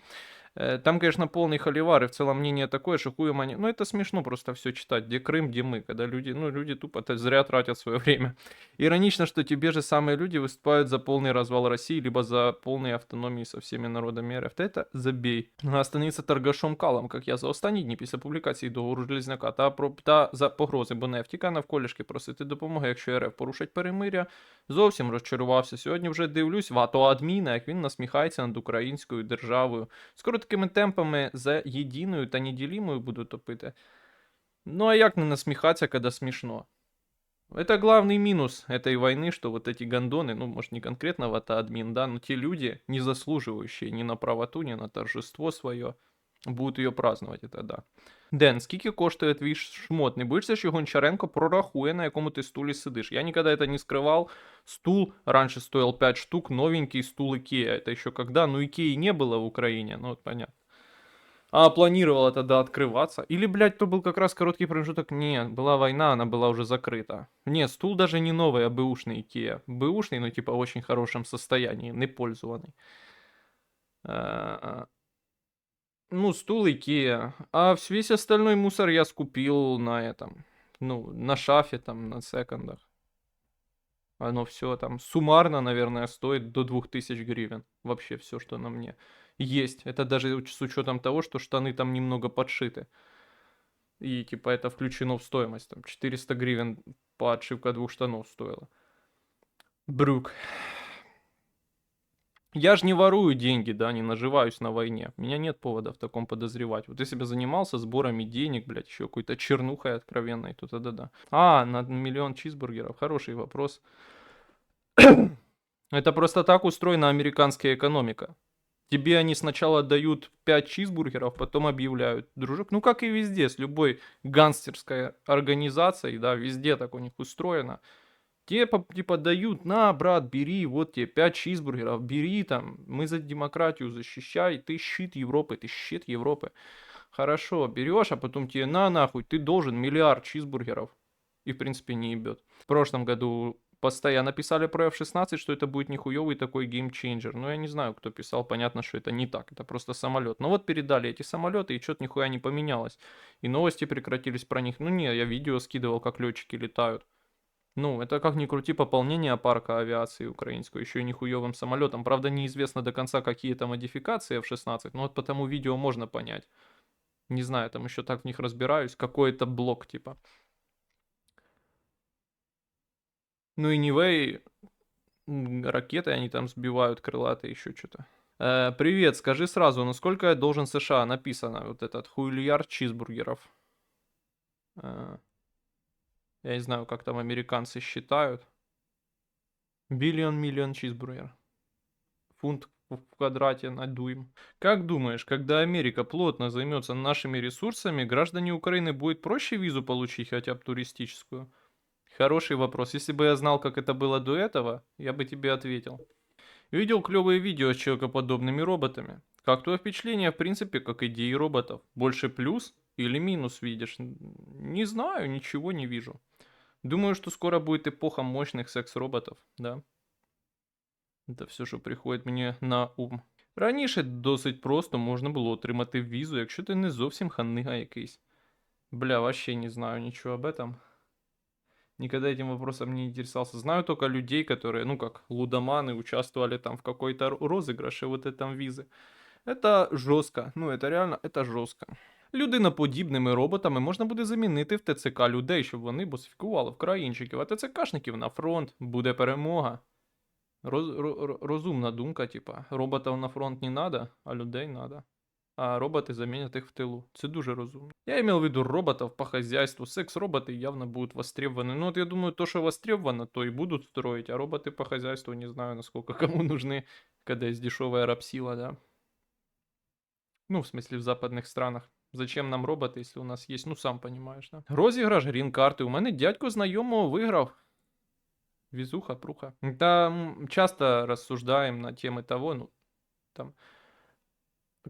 Там, конечно, полный холивар, и в целом мнение такое, что хуем они... Ну, это смешно просто все читать, где Крым, где мы, когда люди, ну, люди тупо зря тратят свое время. Иронично, что те же самые люди выступают за полный развал России, либо за полную автономию со всеми народами РФ. Та это забей. Останеться торгашом калом, як я за останні дні після публікації договору Железняка та за погрози Бонефті навколішки просити допомоги, якщо РФ порушать перемиря. Зовсім розчарувався. Сьогодні вже дивлюсь в АТО адміна, як він насміхається над українською державою. Скоро такими темпами за єдиною та неділімою буду топити. Ну а як не насмехаться, когда смешно? Это главный минус этой войны, что вот эти гондоны, ну, может, не конкретно вот админ, да, но те люди, не заслуживающие ни на правоту, ни на торжество свое, будут ее праздновать, это да. Ден, скільки коштує твій шмот? Не боїшся, що Гончаренко прорахує, на якому ти стулі сидиш? Я никогда это не скрывал. Стул раньше стоил 5 штук, новенький стул Икеа. Это еще когда? Ну, Икеи не было в Украине, ну, вот понятно. А планировала тогда открываться. Или, блядь, то был как раз короткий промежуток. Нет, была война, она была уже закрыта. Не, стул даже не новый, а бэушный Икеа. Бэушный, но типа в очень хорошем состоянии, не пользованный. Ну, стул Икеа. А весь остальной мусор я скупил на этом. Ну, на шафе там, на секондах. Оно все там суммарно, наверное, стоит до 2000 гривен. Вообще все, что на мне. Есть. Это даже с учетом того, что штаны там немного подшиты. И типа это включено в стоимость. Там 400 гривен подшивка 2 штанов стоила. Брюк. Я же не ворую деньги, да, не наживаюсь на войне. Меня нет повода в таком подозревать. Вот если бы занимался сборами денег, блядь, еще какой-то чернухой откровенной, то да-да-да. А, на миллион чизбургеров. Хороший вопрос. Это просто так устроена американская экономика. Тебе они сначала дают 5 чизбургеров, потом объявляют, дружок, ну как и везде, с любой гангстерской организацией, да, везде так у них устроено. Тебе типа дают, на, брат, бери, вот тебе 5 чизбургеров, бери там, мы за демократию защищай, ты щит Европы, ты щит Европы. Хорошо, берешь, а потом тебе на нахуй, ты должен миллиард чизбургеров. И в принципе не ебет. В прошлом году постоянно писали про F-16, что это будет нихуевый такой геймчейнджер. Но я не знаю, кто писал, понятно, что это не так, это просто самолет. Но вот передали эти самолеты, и что-то нихуя не поменялось. И новости прекратились про них. Ну не, я видео скидывал, как летчики летают. Ну, это как ни крути пополнение парка авиации украинского, еще и нихуевым самолетом. Правда, неизвестно до конца, какие это модификации F-16, но вот по тому видео можно понять. Не знаю, там еще так в них разбираюсь, какой это блок типа. Ну и Nivea, ракеты они там сбивают крылатые, еще что-то. Привет, скажи сразу, насколько я должен США написано вот этот хуйлиард чизбургеров? Э, я не знаю, как там американцы считают. Миллион чизбургер. Фунт в квадрате на дюйм. Как думаешь, когда Америка плотно займется нашими ресурсами, граждане Украины будет проще визу получить, хотя бы туристическую? Хороший вопрос. Если бы я знал, как это было до этого, я бы тебе ответил. Видел клевые видео с человекоподобными роботами. Как твое впечатление, в принципе, как идеи роботов? Больше плюс или минус видишь? Не знаю, ничего не вижу. Думаю, что скоро будет эпоха мощных секс-роботов, да? Це все, що приходить мені на ум. Раніше досить просто можна було отримати візу, якщо ти не зовсім ханига якийсь. Бля, вообще не знаю ничего об этом. Никогда этим вопросом не интересовался. Знаю только людей, которые, ну как, лудоманы, участвовали там в какой-то розыгрыше вот этом визы. Это жорстко. Ну, это реально, это жорстко. Людиноподібними роботами можна буде замінити в ТЦК людей, щоб вони босифікували вкраїнчиків, а ТЦКшників на фронт. Буде перемога. Розумна думка, типа, роботів на фронт не надо, а людей надо. А роботи замінять їх в тилу. Це дуже розумно. Я имел в виду роботов по хозяйству. Секс-роботы явно будут востребованы. Ну вот я думаю, то, что востребовано, то и будут строить. А роботы по хозяйству не знаю, насколько кому нужны, когда есть дешевая рабсила, да. Ну, в смысле, в западных странах. Зачем нам роботи, якщо у нас є, ну сам понимаешь, да? Розіграш грін-карти. У мене дядько знайомого виграв. Везуха, пруха. Там часто рассуждаем на темы того, ну, там,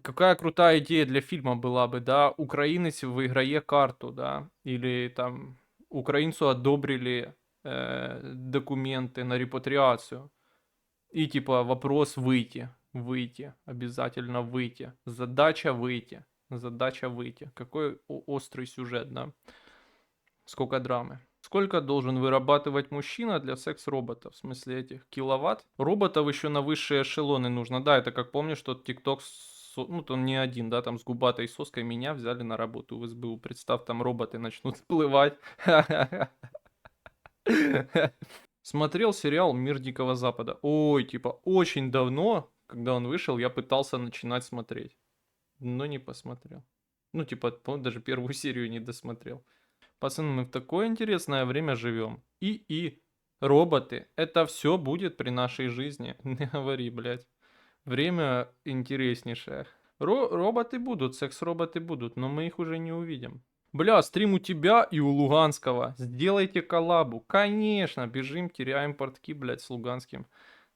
какая крутая идея для фильма была бы, да, украинец выиграє карту, да, или там украинцу одобрили документы на репатриацию. И типа вопрос выйти, обязательно выйти. Задача выйти. Какой острый сюжет, да? Сколько драмы. Сколько должен вырабатывать мужчина для секс-робота? В смысле этих киловатт? Роботов еще на высшие эшелоны нужно. Да, это как помнишь, тот ТикТок, ну там не один, да, там с губатой соской меня взяли на работу в СБУ. Представь, там роботы начнут всплывать. Смотрел сериал «Мир Дикого Запада». Ой, типа, очень давно, когда он вышел, я пытался начинать смотреть. Но не посмотрел. Ну, типа, по-моему, даже первую серию не досмотрел. Пацаны, мы в такое интересное время живем. И роботы, это все будет при нашей жизни. Не говори, блядь. Время интереснейшее. Роботы будут, секс-роботы будут, но мы их уже не увидим. Бля, стрим у тебя и у Луганского. Сделайте коллабу. Конечно, бежим, теряем портки, блядь, с Луганским.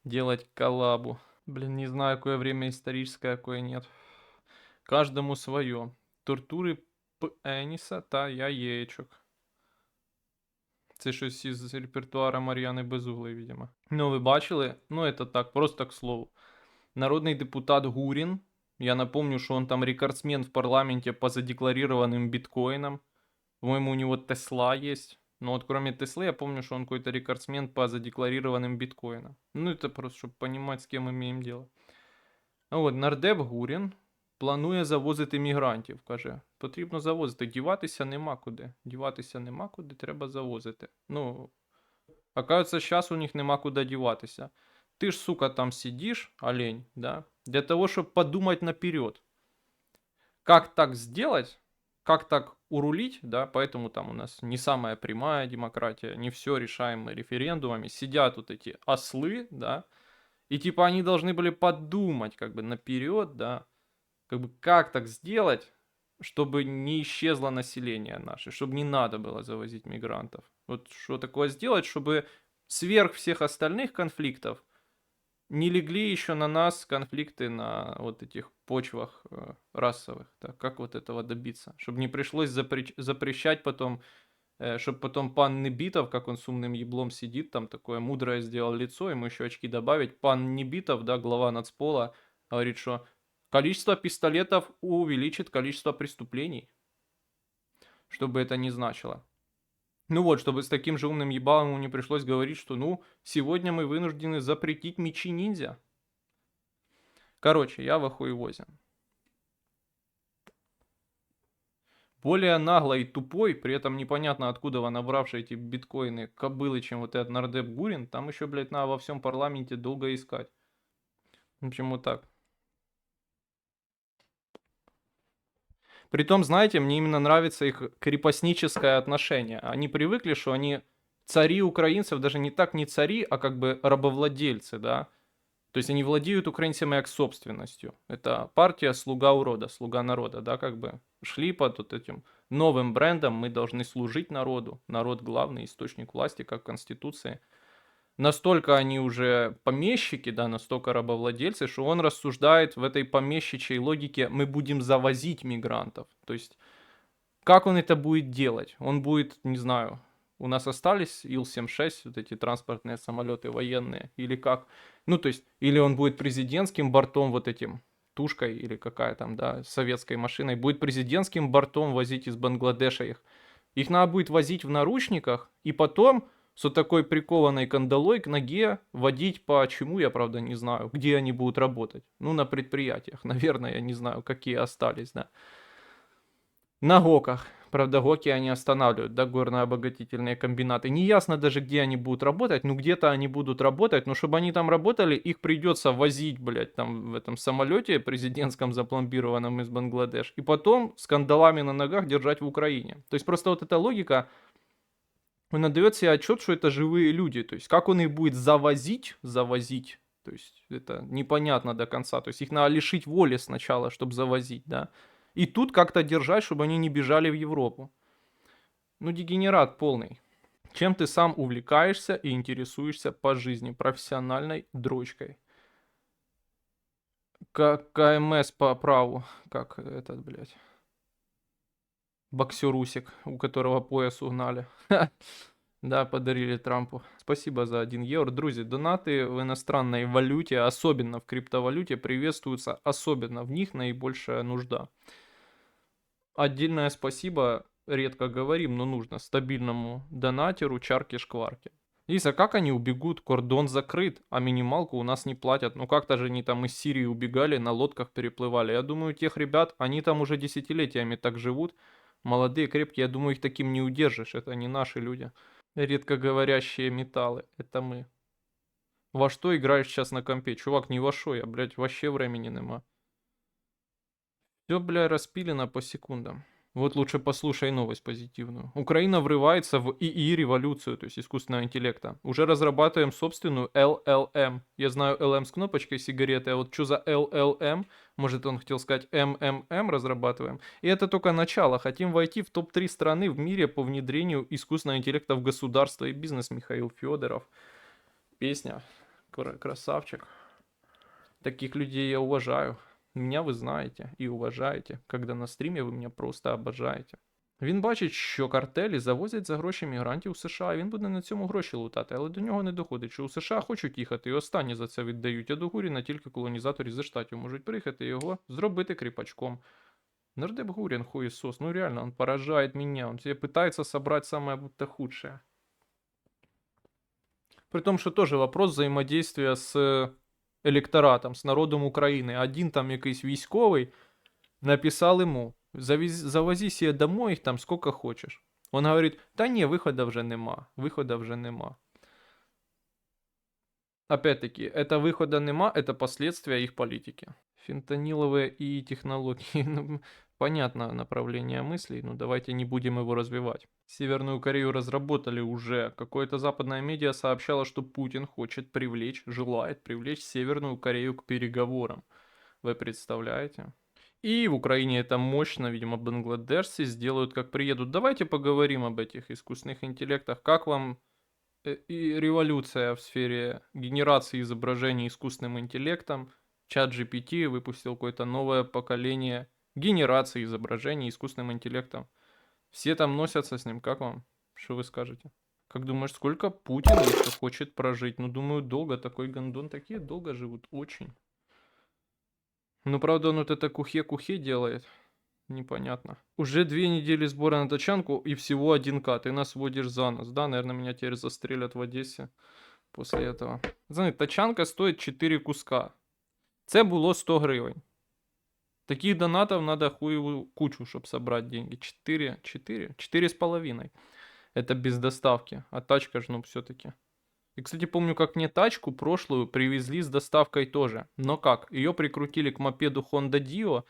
Делать коллабу. Блин, не знаю, какое время историческое, какое нет. Каждому свое. Тортури Пеніса та яєчок. Це щось із репертуара Мар'яни Безуглої, видимо. Ну, ви бачили? Ну, это так, просто к слову. Народный депутат Гурин. Я напомню, что он там рекордсмен в парламенте по задекларированным биткоинам. По-моему, у него Тесла есть. Но вот кроме Теслы, я помню, что он какой-то рекордсмен по задекларированным биткоинам. Ну, это просто, чтобы понимать, с кем имеем дело. А от нардеп Гурін планує завозити мігрантів. Каже, потрібно завозити. Діватися нема куди. Діватися нема куди, треба завозити. Ну, оказывается, сейчас у них нема куда деваться. Ты ж, сука, там сидишь, олень, да, для того, чтобы подумать наперед. Как так сделать, как так урулить, да, поэтому там у нас не самая прямая демократия, не все решаем мы референдумами. Сидят вот эти ослы, да, и типа они должны были подумать как бы наперед, да, как бы как так сделать, чтобы не исчезло население наше, чтобы не надо было завозить мигрантов. Вот что такое сделать, чтобы сверх всех остальных конфликтов не легли еще на нас конфликты на вот этих почвах расовых. Так, как вот этого добиться? Чтобы не пришлось запрещать потом, чтобы потом пан Небитов, как он с умным еблом сидит, там такое мудрое сделал лицо, ему еще очки добавить. Пан Небитов, да, глава нацпола, говорит, что количество пистолетов увеличит количество преступлений. Что бы это ни значило. Ну вот, чтобы с таким же умным ебалом ему не пришлось говорить, что ну, сегодня мы вынуждены запретить мечи ниндзя. Короче, я в охуевозе. Более нагло и тупой, при этом непонятно откуда набравший эти биткоины кобылы, чем вот этот нардеп Гурин, там еще, блядь, надо во всем парламенте долго искать. В общем, вот так. Притом, знаете, мне именно нравится их крепостническое отношение. Они привыкли, что они цари украинцев, даже не так не цари, а как бы рабовладельцы, да. То есть они владеют украинцами как собственностью. Это партия «Слуга урода», «Слуга народа», да, как бы шли под вот этим новым брендом, мы должны служить народу, народ главный источник власти, как в Конституции. Настолько они уже помещики, да, настолько рабовладельцы, что он рассуждает в этой помещичьей логике: мы будем завозить мигрантов. То есть, как он это будет делать? Он будет, не знаю, у нас остались Ил-76, вот эти транспортные самолеты военные, или как? Ну, то есть, или он будет президентским бортом, вот этим, тушкой, или какая там, да, советской машиной, будет президентским бортом возить из Бангладеша их. Их надо будет возить в наручниках, и потом с вот такой прикованной кандалой к ноге водить по чему, я правда не знаю, где они будут работать. Ну, на предприятиях, наверное, я не знаю, какие остались, да. На ГОКах. Правда, ГОКи они останавливают, да, горно-обогатительные комбинаты. Неясно даже, где они будут работать, ну где-то они будут работать, но чтобы они там работали, их придется возить, блядь, там в этом самолете президентском запломбированном из Бангладеш, и потом с кандалами на ногах держать в Украине. То есть просто вот эта логика, он отдает себе отчет, что это живые люди, то есть как он их будет завозить, то есть это непонятно до конца, то есть их надо лишить воли сначала, чтобы завозить, да. И тут как-то держать, чтобы они не бежали в Европу. Ну, дегенерат полный. Чем ты сам увлекаешься и интересуешься по жизни? Профессиональной дрочкой. КМС по праву. Как этот, блядь. Боксерусик, у которого пояс угнали. Да, подарили Трампу. Спасибо за 1 евро. Друзья, донаты в иностранной валюте, особенно в криптовалюте, приветствуются. Особенно в них наибольшая нужда. Отдельное спасибо, редко говорим, но нужно, стабильному донатеру Чарки-Шкварки. Лиза, как они убегут? Кордон закрыт, а минималку у нас не платят. Ну как-то же они там из Сирии убегали, на лодках переплывали. Я думаю, тех ребят, они там уже десятилетиями так живут. Молодые, крепкие, я думаю, их таким не удержишь. Это не наши люди. Редко говорящие металлы, это мы. Во что играешь сейчас на компе? Чувак, не во что, я, блядь, вообще времени нема. Все, бля, распилено по секундам. Вот лучше послушай новость позитивную. Украина врывается в ИИ-революцию, то есть искусственного интеллекта. Уже разрабатываем собственную LLM. Я знаю LM с кнопочкой сигареты, а вот что за LLM? Может, он хотел сказать МММ разрабатываем? И это только начало. Хотим войти в топ-3 страны в мире по внедрению искусственного интеллекта в государство и бизнес. Михаил Федоров. Песня. Красавчик. Таких людей я уважаю. Меня ви знаєте і уважаєте, когда на стрімі ви мене просто обожаєте. Він бачить, що картелі завозять за гроші мігрантів у США, і він буде на цьому гроші лутати, але до нього не доходить, що у США хочуть їхати, і останні за це віддають, а до Гуріна тільки колонізаторі зі штатів можуть приїхати і його зробити кріпачком. Нардеп Гурин, хуесос, ну реально, он поражает меня, он тебе пытается собрать самое будто худшее. При том, что тоже вопрос взаимодействия с електоратом, з народом України. Один там якийсь військовий написал ему: завози себе домой их там сколько хочешь. Он говорит: та ні, виходу вже нема, виходу вже нема. Опять-таки, это выхода нема, это последствия их политики. Фентаниловые и технологии. Ну, понятно направление мыслей, но давайте не будем его развивать. Северную Корею разработали уже. Какое-то западное медиа сообщало, что Путин хочет желает привлечь Северную Корею к переговорам. Вы представляете? И в Украине это мощно, видимо, бангладешцы сделают, как приедут. Давайте поговорим об этих искусственных интеллектах. Как вам и революция в сфере генерации изображений искусственным интеллектом? ChatGPT выпустил какое-то новое поколение генерации изображений искусственным интеллектом. Все там носятся с ним. Как вам? Что вы скажете? Как думаешь, сколько Путин еще хочет прожить? Ну, думаю, долго. Такой гондон. Такие долго живут. Очень. Ну, правда, он вот это кухе-кухе делает. Непонятно. Уже 2 недели сбора на тачанку и всего 1К. Ты нас водишь за нос. Да, наверное, меня теперь застрелят в Одессе после этого. Знаете, тачанка стоит 4 куска. Це було 100 гривень. Таких донатов надо хуевую кучу, чтобы собрать деньги. 4,5. Это без доставки. А тачка же, ну, все-таки. И, кстати, помню, как мне тачку прошлую привезли с доставкой тоже. Но как? Ее прикрутили к мопеду Honda Dio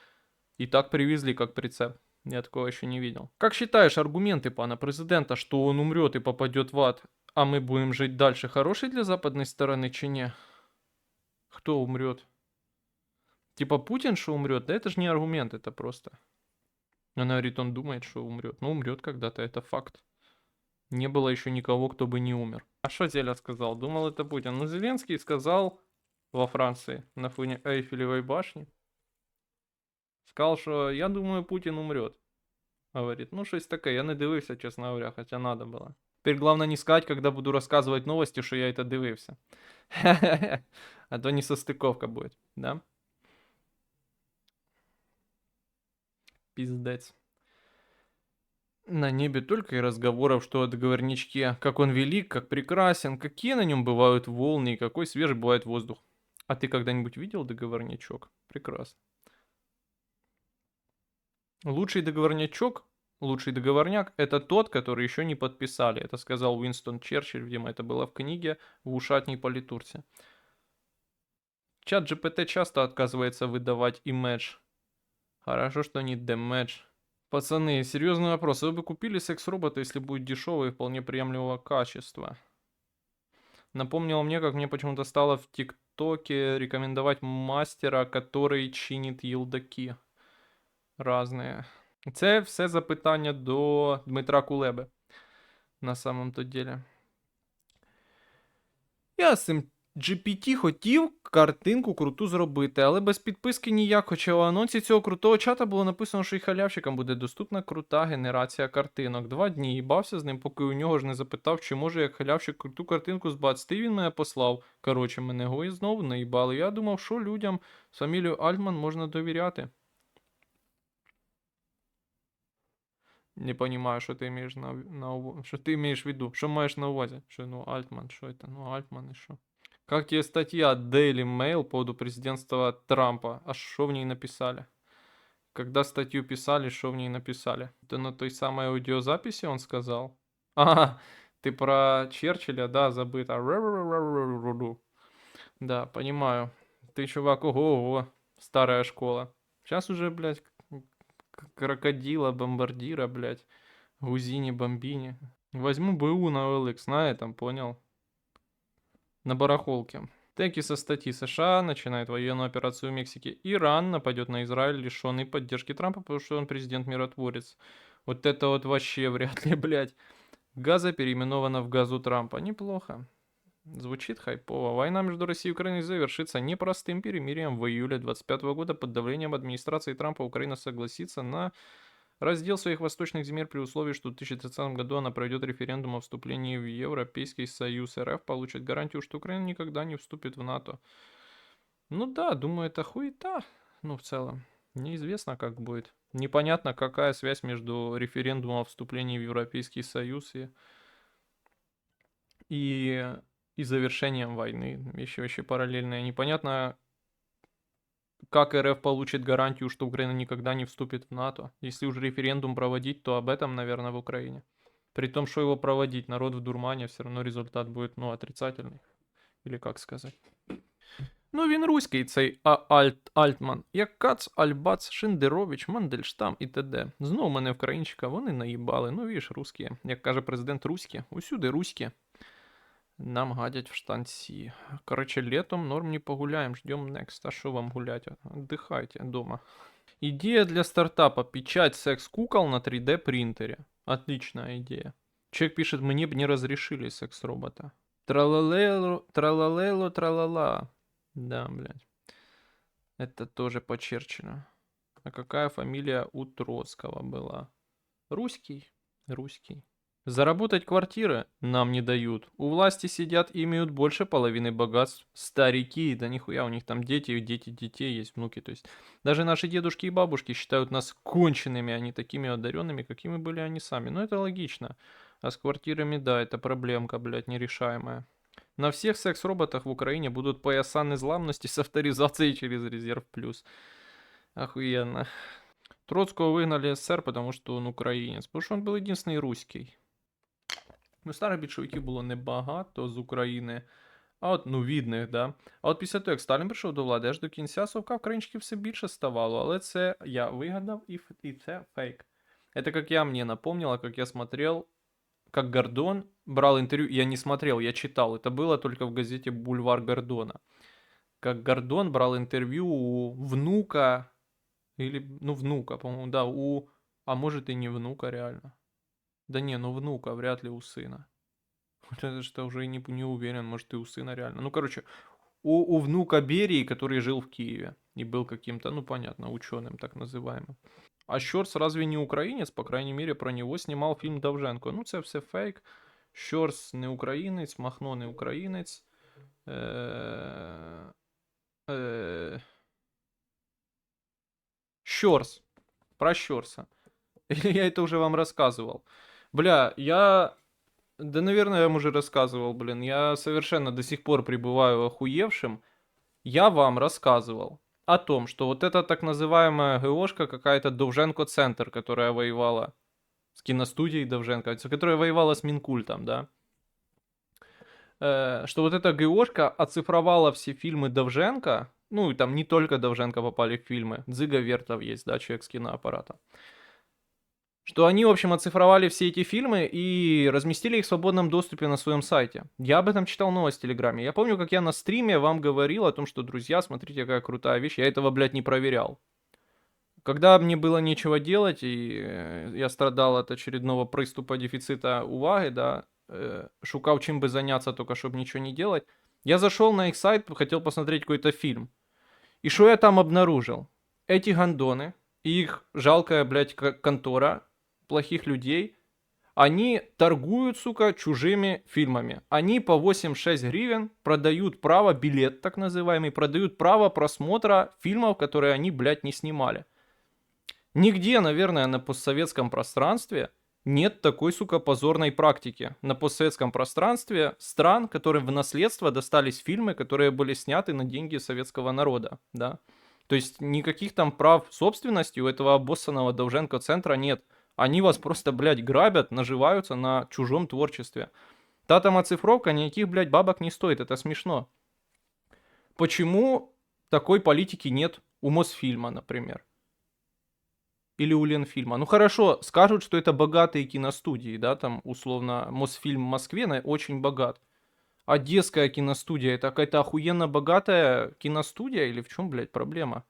и так привезли как прицеп. Я такого еще не видел. Как считаешь, аргументы пана президента, что он умрет и попадет в ад, а мы будем жить дальше, хороший для западной стороны, чи не? Кто умрет? Типа Путин, что умрет? Да это же не аргумент, это просто. Она говорит, он думает, что умрет. Ну, умрет когда-то, это факт. Не было еще никого, кто бы не умер. А что Зеля сказал? Думал, это Путин. Ну, Зеленский сказал во Франции на фоне Эйфелевой башни. Сказал, что я думаю, Путин умрет. Говорит, ну щось таке, я не дивився, чесно говоря, хоча надо було. Тепер головне не сказати, коли буду розказувати новості, що я це дивився. А то не состиковка буде, да? Пиздец. На небе только и разговоров, что о договорничке. Как он велик, как прекрасен, какие на нем бывают волны и какой свежий бывает воздух. А ты когда-нибудь видел договорничок? Прекрасно. Лучший договорняк – это тот, который еще не подписали. Это сказал Уинстон Черчилль, видимо, это было в книге в ушатней политурсе. Чат GPT часто отказывается выдавать имидж. Хорошо, что не демедж. Пацаны, серьезный вопрос. Вы бы купили секс-робота, если будет дешевый и вполне приемлемого качества? Напомнило мне, как мне почему-то стало в ТикТоке рекомендовать мастера, который чинит елдаки. Разные. Це все запитання до Дмитра Кулеби. На самом-то деле. Я з цим GPT хотів картинку круту зробити, але без підписки ніяк, хоча у анонсі цього крутого чата було написано, що і халявщикам буде доступна крута генерація картинок. 2 дні їбався з ним, поки у нього ж не запитав, чи може як халявщик круту картинку збацати, і він мене послав. Коротше, мене го і знову наїбали. Я думав, що людям з фамілією Альтман можна довіряти. Не понимаю, что ты имеешь что ты имеешь в виду. Что маешь на увазі? Что, ну, Альтман, что это? Ну, Альтман и что? Как тебе статья Daily Mail по поводу президентства Трампа? А что в ней написали? Когда статью писали, что в ней написали? Это на той самой аудиозаписи он сказал? А, ты про Черчилля, да, забыто. Да, понимаю. Ты, чувак, ого-го, старая школа. Сейчас уже, блядь, крокодила, бомбардира, блядь. Гузини, бомбини. Возьму БУ на OLX, на этом, понял? На барахолке. Теки со статьи США начинает военную операцию в Мексике. Иран нападет на Израиль, лишенный поддержки Трампа, потому что он президент-миротворец. Вот это вот вообще вряд ли, блядь. Газа переименована в газу Трампа. Неплохо. Звучит хайпово. Война между Россией и Украиной завершится непростым перемирием. В июле 2025 года под давлением администрации Трампа Украина согласится на раздел своих восточных земель при условии, что в 2030 году она проведет референдум о вступлении в Европейский Союз. РФ получит гарантию, что Украина никогда не вступит в НАТО. Ну да, думаю, это хуета. Ну, в целом. Неизвестно, как будет. Непонятно, какая связь между референдумом о вступлении в Европейский Союз и и завершением войны. Вещи вообще параллельные. Непонятно, как РФ получит гарантию, что Украина никогда не вступит в НАТО. Если уж референдум проводить, то об этом, наверное, в Украине. При том, что его проводить, народ в дурмане, все равно результат будет, ну, отрицательный. Или как сказать. Ну, він руський, цей Альтман. Як Кац, Альбац, Шендерович, Мандельштам і т.д. Знову мене вкраїнчика, вони наїбали. Ну, віж, русські. Як каже президент, руські. Усюди руські. Нам гадять в штанці. Короче, летом норм не погуляем, ждем next. А що вам гулять? Отдыхайте дома. Идея для стартапа. Печать секс-кукол на 3D принтере. Отличная идея. Человек пишет, мне бы не разрешили секс-робота. Тралалело, тралалело, тралала. Да, блядь. Это тоже по Черчиллю. А какая фамилия у Троцкого была? Русский? Русский. Заработать квартиры нам не дают. У власти сидят и имеют больше половины богатств. Старики, да нихуя, у них там дети, дети детей, есть внуки. То есть даже наши дедушки и бабушки считают нас конченными, а не такими одаренными, какими были они сами. Но это логично. А с квартирами, да, это проблемка, блядь, нерешаемая. На всех секс-роботах в Украине будут пояса незламности с авторизацией через Резерв Плюс. Охуенно. Троцкого выгнали из СССР, потому что он украинец. Потому что он был единственный русский. Ну, старих більшовиків було небагато з України. А от, ну, відних, да. А от після того, як Сталін прийшов до влади, аж до кінця совка українчиків все більше ставало. Але це я вигадав, і це фейк. Это как я мне напомнила, как я смотрел, как Гордон брал интервью. Я не смотрел, я читал. Это было только в газете «Бульвар Гордона». Как Гордон брал интервью у внука, или, ну, внука, по-моему, да, а может и не внука реально. Да не, ну внука, вряд ли у сына. Вот это что уже не уверен, может и у сына реально. Ну, короче, у внука Берии, который жил в Киеве и был каким-то, ну, понятно, ученым так называемым. А Щорс разве не українець? По крайней мере, про него снимал фильм Довженко. Ну, це все фейк. Щорс не українець, Махно не українець. Щорс. Про Щорса. Я это уже вам рассказывал. Бля, да, наверное, я вам уже рассказывал, блин. Я совершенно до сих пор пребываю охуевшим. Я вам рассказывал о том, что вот эта так называемая ГОшка какая-то Довженко-центр, которая воевала с киностудией Довженко, которая воевала с Минкультом, да. Что вот эта ГОшка оцифровала все фильмы Довженко. Ну, и там не только Довженко попали в фильмы. Дзига Вертов есть, да, человек с киноаппарата. Что они, в общем, оцифровали все эти фильмы и разместили их в свободном доступе на своем сайте. Я об этом читал новость в Телеграме. Я помню, как я на стриме вам говорил о том, что, друзья, смотрите, какая крутая вещь. Я этого, блядь, не проверял. Когда мне было нечего делать, и я страдал от очередного приступа дефицита уваги, да, шукал чем бы заняться, только чтобы ничего не делать, я зашел на их сайт, хотел посмотреть какой-то фильм. И что я там обнаружил? Эти гандоны и их жалкая, блядь, контора плохих людей, они торгуют, сука, чужими фильмами. Они по 8-6 гривен продают право, билет так называемый, продают право просмотра фильмов, которые они, блядь, не снимали. Нигде, наверное, на постсоветском пространстве нет такой, сука, позорной практики. На постсоветском пространстве стран, которым в наследство достались фильмы, которые были сняты на деньги советского народа, да. То есть никаких там прав собственности у этого обоссанного Довженко-центра нет. Они вас просто, блядь, грабят, наживаются на чужом творчестве. Та там оцифровка никаких, блядь, бабок не стоит, это смешно. Почему такой политики нет у Мосфильма, например? Или у Ленфильма? Ну хорошо, скажут, что это богатые киностудии, да, там условно Мосфильм в Москве очень богат. Одесская киностудия, это какая-то охуенно богатая киностудия или в чем, блядь, проблема?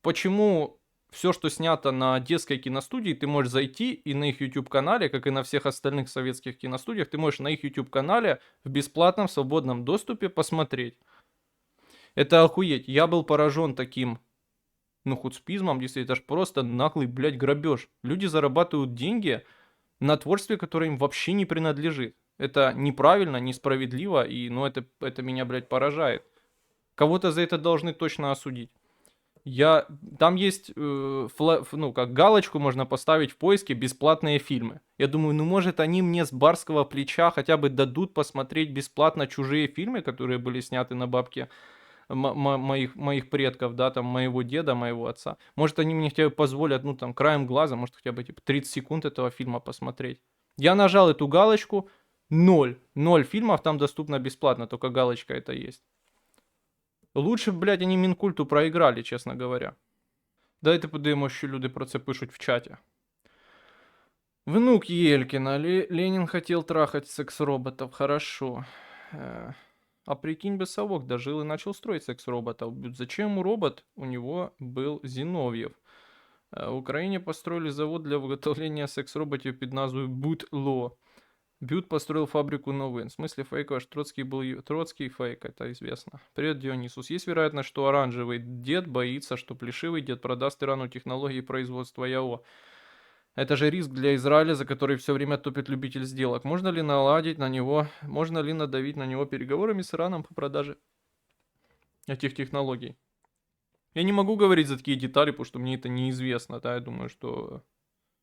Почему все, что снято на Одесской киностудии, ты можешь зайти и на их YouTube-канале, как и на всех остальных советских киностудиях, ты можешь на их YouTube-канале в бесплатном свободном доступе посмотреть. Это охуеть. Я был поражен таким, ну, хуцпизмом, действительно, это ж просто наглый, блядь, грабеж. Люди зарабатывают деньги на творчестве, которое им вообще не принадлежит. Это неправильно, несправедливо, и, ну, это меня, блядь, поражает. Кого-то за это должны точно осудить. Там есть, ну, как галочку можно поставить в поиске «бесплатные фильмы». Я думаю, ну, может, они мне с барского плеча хотя бы дадут посмотреть бесплатно чужие фильмы, которые были сняты на бабки моих предков, да, там, моего деда, моего отца. Может, они мне хотя бы позволят, ну, там, краем глаза, может, хотя бы, типа, 30 секунд этого фильма посмотреть. Я нажал эту галочку, ноль фильмов там доступно бесплатно, только галочка это есть. Лучше, блядь, они Мінкульту проиграли, честно говоря. Давайте подивимося, що люди про це пишуть в чаті. Внук Елькина. Ленин хотел трахать секс-роботов. Хорошо. А прикинь бы, совок дожил и начал строить секс-роботов. Зачем ему робот? У него был Зиновьев. В Украине построили завод для виготовления секс-роботов под назвой Бутло. Бют построил фабрику новин. В смысле фейка, аж Троцкий был... Троцкий фейк, это известно. Привет, Дионисус. Есть вероятность, что оранжевый дед боится, что плешивый дед продаст Ирану технологии производства ЯО. Это же риск для Израиля, за который все время топит любитель сделок. Можно ли наладить на него, можно ли надавить на него переговорами с Ираном по продаже этих технологий? Я не могу говорить за такие детали, потому что мне это неизвестно, да, я думаю, что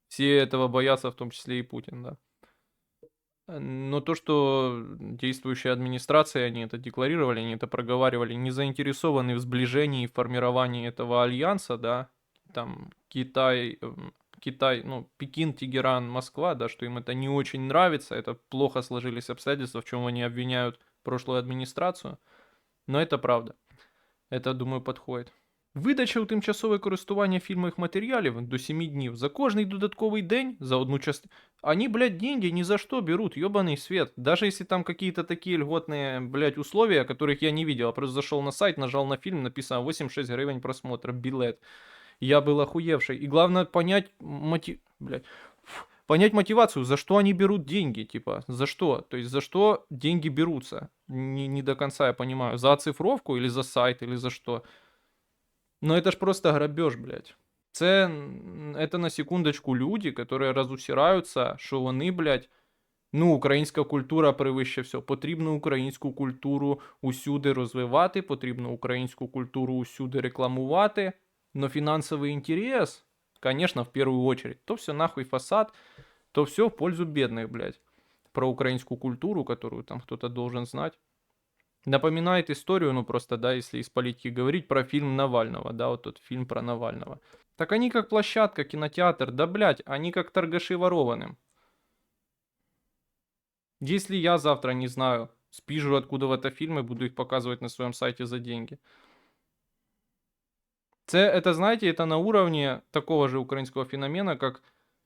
все этого боятся, в том числе и Путин, да. Но то, что действующая администрация, они это декларировали, они это проговаривали, не заинтересованы в сближении и формировании этого альянса, да, там Китай, ну, Пекин, Тегеран, Москва, да, что им это не очень нравится, это плохо сложились обстоятельства, в чем они обвиняют прошлую администрацию, но это правда, это, думаю, подходит. Видача у тимчасове користування фільмових матеріалів до 7 днів. За кожний додатковий день, за одну частину. Они, блядь, деньги ни за что берут, ебаный свет. Даже если там какие-то такие льготные, блядь, условия, которых я не видел. Я просто зашел на сайт, нажал на фильм, написано 86 гривен просмотра, билет. Я был охуевший. И главное понять, понять мотивацию, за что они берут деньги, типа, за что? То есть за что деньги берутся? Не до конца я понимаю. За оцифровку или за сайт, или за что? Ну это ж просто грабеж, блядь. Это на секундочку люди, которые розусираються, що вони, блядь, ну, українська культура превище все. Потрібно українську культуру усюди розвивати, потрібно українську культуру усюди рекламувати. Но фінансовий інтерес, конечно, в первую очередь, то все нахуй фасад, то все в пользу бедных, блядь. Про украинскую культуру, которую там кто-то должен знать. Напоминает историю, ну просто, да, если из политики говорить, про фильм Навального, да, вот тот фильм про Навального. Так они как площадка, кинотеатр, да, блядь, они как торгаши ворованным. Если я завтра, не знаю, спижу откуда в это фильмы, буду их показывать на своем сайте за деньги. Это, знаете, это на уровне такого же украинского феномена, как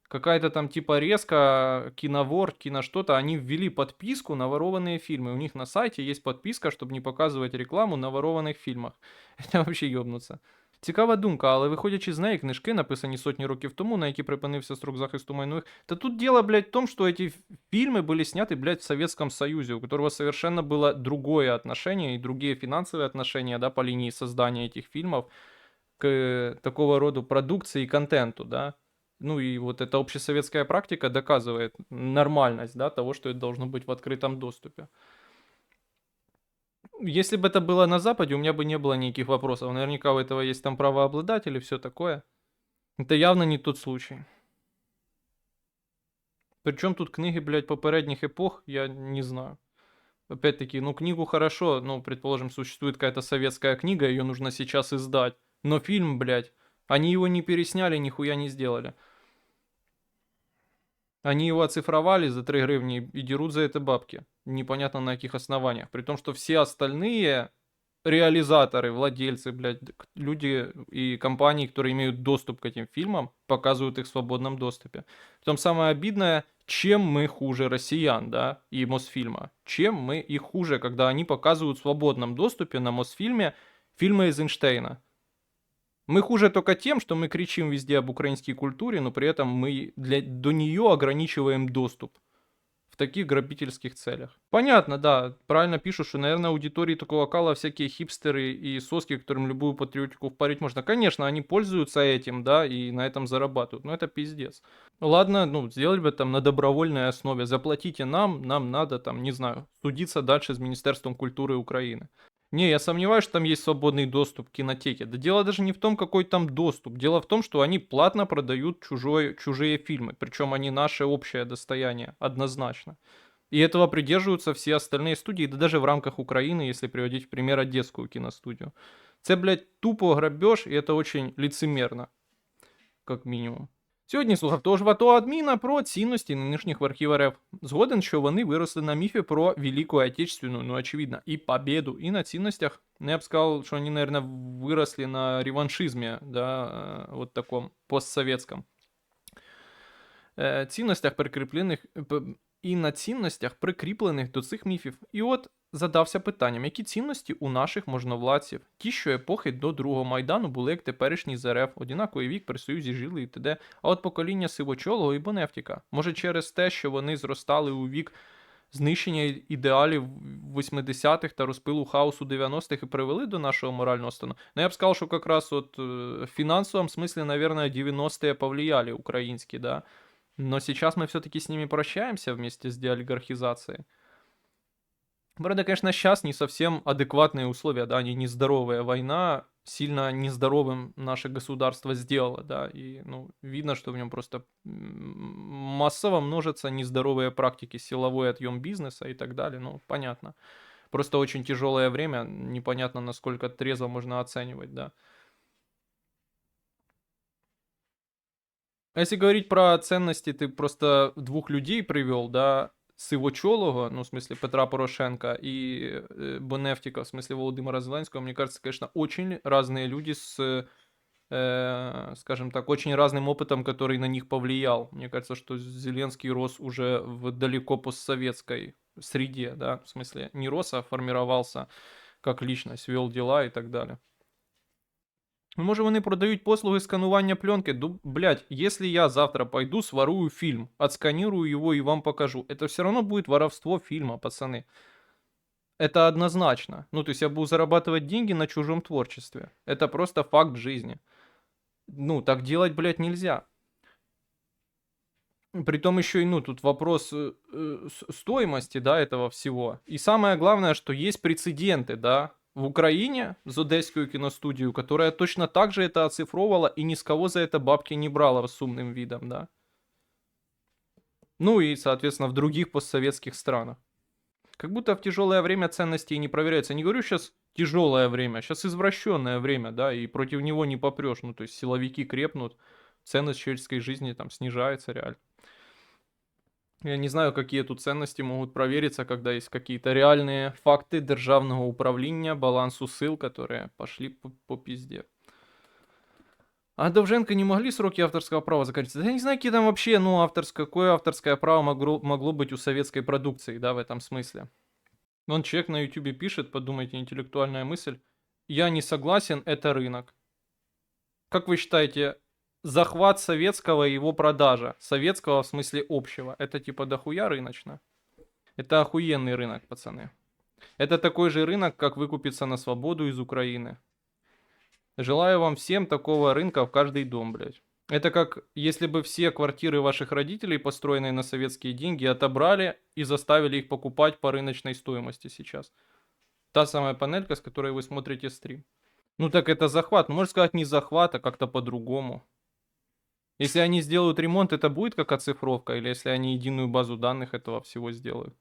какая-то там типа резко, киновор, кино что-то, они ввели подписку на ворованные фильмы. У них на сайте есть подписка, чтобы не показывать рекламу на ворованих фільмах. Это вообще йобнуться. Цікава думка, але виходячи з неї, книжки, написані сотні років тому, на які припинився срок захисту майнових. Та тут дело, блядь, в том, что эти фильмы были сняты, блядь, в Советском Союзе, у которого совершенно было другое отношение и другие финансовые отношения, да, по линии создания этих фильмов к такого рода продукции и контенту, да. Ну и вот эта общесоветская практика доказывает нормальность, да, того, что это должно быть в открытом доступе. Если бы это было на Западе, у меня бы не было никаких вопросов. Наверняка у этого есть там правообладатель и все такое. Это явно не тот случай. Причем тут книги, блядь, попередних эпох, я не знаю. Опять-таки, ну книгу хорошо, ну, предположим, существует какая-то советская книга, ее нужно сейчас издать. Но фильм, блядь, они его не пересняли, нихуя не сделали. Они его оцифровали за 3 гривни и дерут за это бабки. Непонятно на каких основаниях. При том, что все остальные реализаторы, владельцы, блядь, люди и компании, которые имеют доступ к этим фильмам, показывают их в свободном доступе. Притом самое обидное, чем мы хуже россиян, да, и Мосфильма. Чем мы их хуже, когда они показывают в свободном доступе на Мосфильме фильмы Эйзенштейна. Мы хуже только тем, что мы кричим везде об украинской культуре, но при этом мы до нее ограничиваем доступ в таких грабительских целях. Понятно, да, правильно пишут, что, наверное, аудитории такого кала всякие хипстеры и соски, которым любую патриотику впарить можно. Конечно, они пользуются этим, да, и на этом зарабатывают, но это пиздец. Ладно, ну, сделать бы там на добровольной основе, заплатите нам надо там, не знаю, судиться дальше с Министерством культуры Украины. Не, я сомневаюсь, что там есть свободный доступ к кинотеке. Да дело даже не в том, какой там доступ. Дело в том, что они платно продают чужие фильмы. Причем они наше общее достояние, однозначно. И этого придерживаются все остальные студии, да даже в рамках Украины, если приводить в пример Одесскую киностудию. Це, блядь, тупо грабеж, и это очень лицемерно, как мінімум. Сьогодні слухав того ж ВАТО адміна про цінності нинішніх в архів РФ. Згоден, що вони виросли на міфі про Велику Отечественную, ну очевидно, і победу, і на цінностях. Ну, я б сказав, що вони, наверное, виросли на реваншизмі, да, вот таком постсоветском. Цінностях прикріплених і на цінностях, прикріплених до цих міфів. І от задався питанням, які цінності у наших можновладців? Ті, що епохи до Другого Майдану були як теперішній з РФ, одинаковий вік при Союзі жили і т.д. А от покоління Сивочолого і Бонефтіка. Може через те, що вони зростали у вік знищення ідеалів 80-х та розпилу хаосу 90-х і привели до нашого морального стану? Ну, я б сказав, що якраз от в фінансовому смислі, наверное, 90-е повлияли українські, да. Но сейчас мы все-таки с ними прощаемся вместе с деолигархизацией. Правда, конечно, сейчас не совсем адекватные условия, да, они нездоровая война, сильно нездоровым наше государство сделало, да, и, ну, видно, что в нем просто массово множатся нездоровые практики, силовой отъем бизнеса и так далее, ну, понятно. Просто очень тяжелое время, непонятно, насколько трезво можно оценивать, да. А если говорить про ценности, ты просто двух людей привел, да, Сивочолого, ну, в смысле Петра Порошенка, и Бонефтика, в смысле Володимира Зеленского, мне кажется, конечно, очень разные люди с, скажем так, очень разным опытом, который на них повлиял. Мне кажется, что Зеленский рос уже в далеко постсоветской среде, да, в смысле не рос, а формировался как личность, вел дела и так далее. Може вони продають послуги сканування пленки? Блять, если я завтра пойду, сворую фильм, отсканирую его и вам покажу, это все равно будет воровство фильма, пацаны. Это однозначно. Ну, то есть я буду зарабатывать деньги на чужом творчестве. Это просто факт жизни. Ну, так делать, блядь, нельзя. Притом еще и, ну, тут вопрос стоимости, да, этого всего. И самое главное, что есть прецеденты, да, в Украине с Одесскую киностудию, которая точно так же это оцифровала и ни с кого за это бабки не брала с умным видом, да. Ну и, соответственно, в других постсоветских странах. Как будто в тяжелое время ценности не проверяются. Не говорю сейчас тяжелое время, сейчас извращенное время, да, и против него не попрешь. Ну, то есть силовики крепнут, ценность человеческой жизни там снижается реально. Я не знаю, какие тут ценности могут провериться, когда есть какие-то реальные факты державного управления, балансу сил, которые пошли по пизде. А Довженко не могли сроки авторского права заканчиваться? Да я не знаю, какие там вообще, ну, какое авторское право могло быть у советской продукции, да, в этом смысле. Вон человек на ютубе пишет, подумайте, интеллектуальная мысль. Я не согласен, это рынок. Как вы считаете, захват советского и его продажа? Советского в смысле общего. Это типа дохуя рыночно? Это охуенный рынок, пацаны. Это такой же рынок, как выкупиться на свободу из Украины. Желаю вам всем такого рынка в каждый дом, блядь. Это как если бы все квартиры ваших родителей, построенные на советские деньги, отобрали и заставили их покупать по рыночной стоимости сейчас. Та самая панелька, с которой вы смотрите стрим. Ну так это захват. Ну, можно сказать, не захват, а как-то по-другому. Если они сделают ремонт, это будет как оцифровка, или если они единую базу данных этого всего сделают.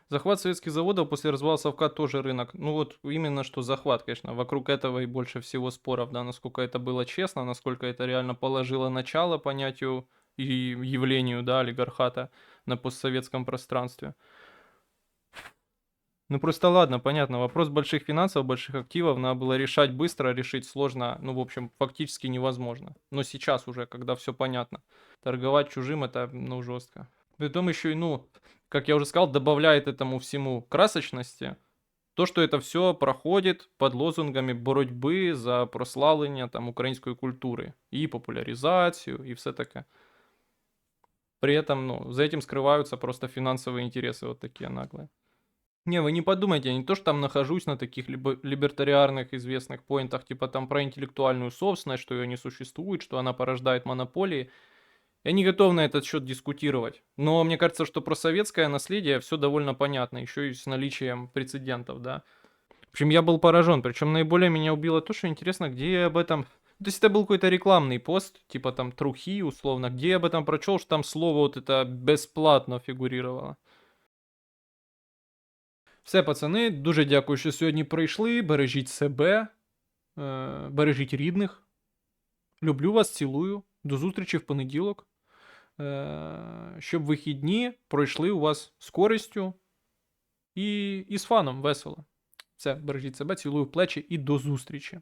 Захват советских заводов после развала Совка тоже рынок. Ну вот именно что захват, конечно. Вокруг этого и больше всего споров, да, насколько это было честно, насколько это реально положило начало понятию и явлению, да, олигархата на постсоветском пространстве. Ну просто ладно, понятно, вопрос больших финансов, больших активов надо было решать быстро, решить сложно, ну в общем фактически невозможно. Но сейчас уже, когда все понятно, торговать чужим это, ну, жестко. Притом еще и, ну, как я уже сказал, добавляет этому всему красочности то, что это все проходит под лозунгами боротьби за прославлення там української культури и популяризацию и все таке. При этом, ну, за этим скрываются просто финансовые интересы вот такие наглые. Не, вы не подумайте, я не то, что там нахожусь на таких либертариарных известных поинтах, типа там про интеллектуальную собственность, что ее не существует, что она порождает монополии. Я не готов на этот счет дискутировать. Но мне кажется, что про советское наследие все довольно понятно, еще и с наличием прецедентов, да. В общем, я был поражен. Причем наиболее меня убило то, что интересно, где я об этом... То есть это был какой-то рекламный пост, типа там трухи условно, где я об этом прочел, что там слово вот это бесплатно фігурувало. Все, пацани, дуже дякую, що сьогодні прийшли. Бережіть себе, бережіть рідних. Люблю вас, цілую. До зустрічі в понеділок. Щоб вихідні пройшли у вас з користю і з фаном весело. Все, бережіть себе, цілую в плечі і до зустрічі.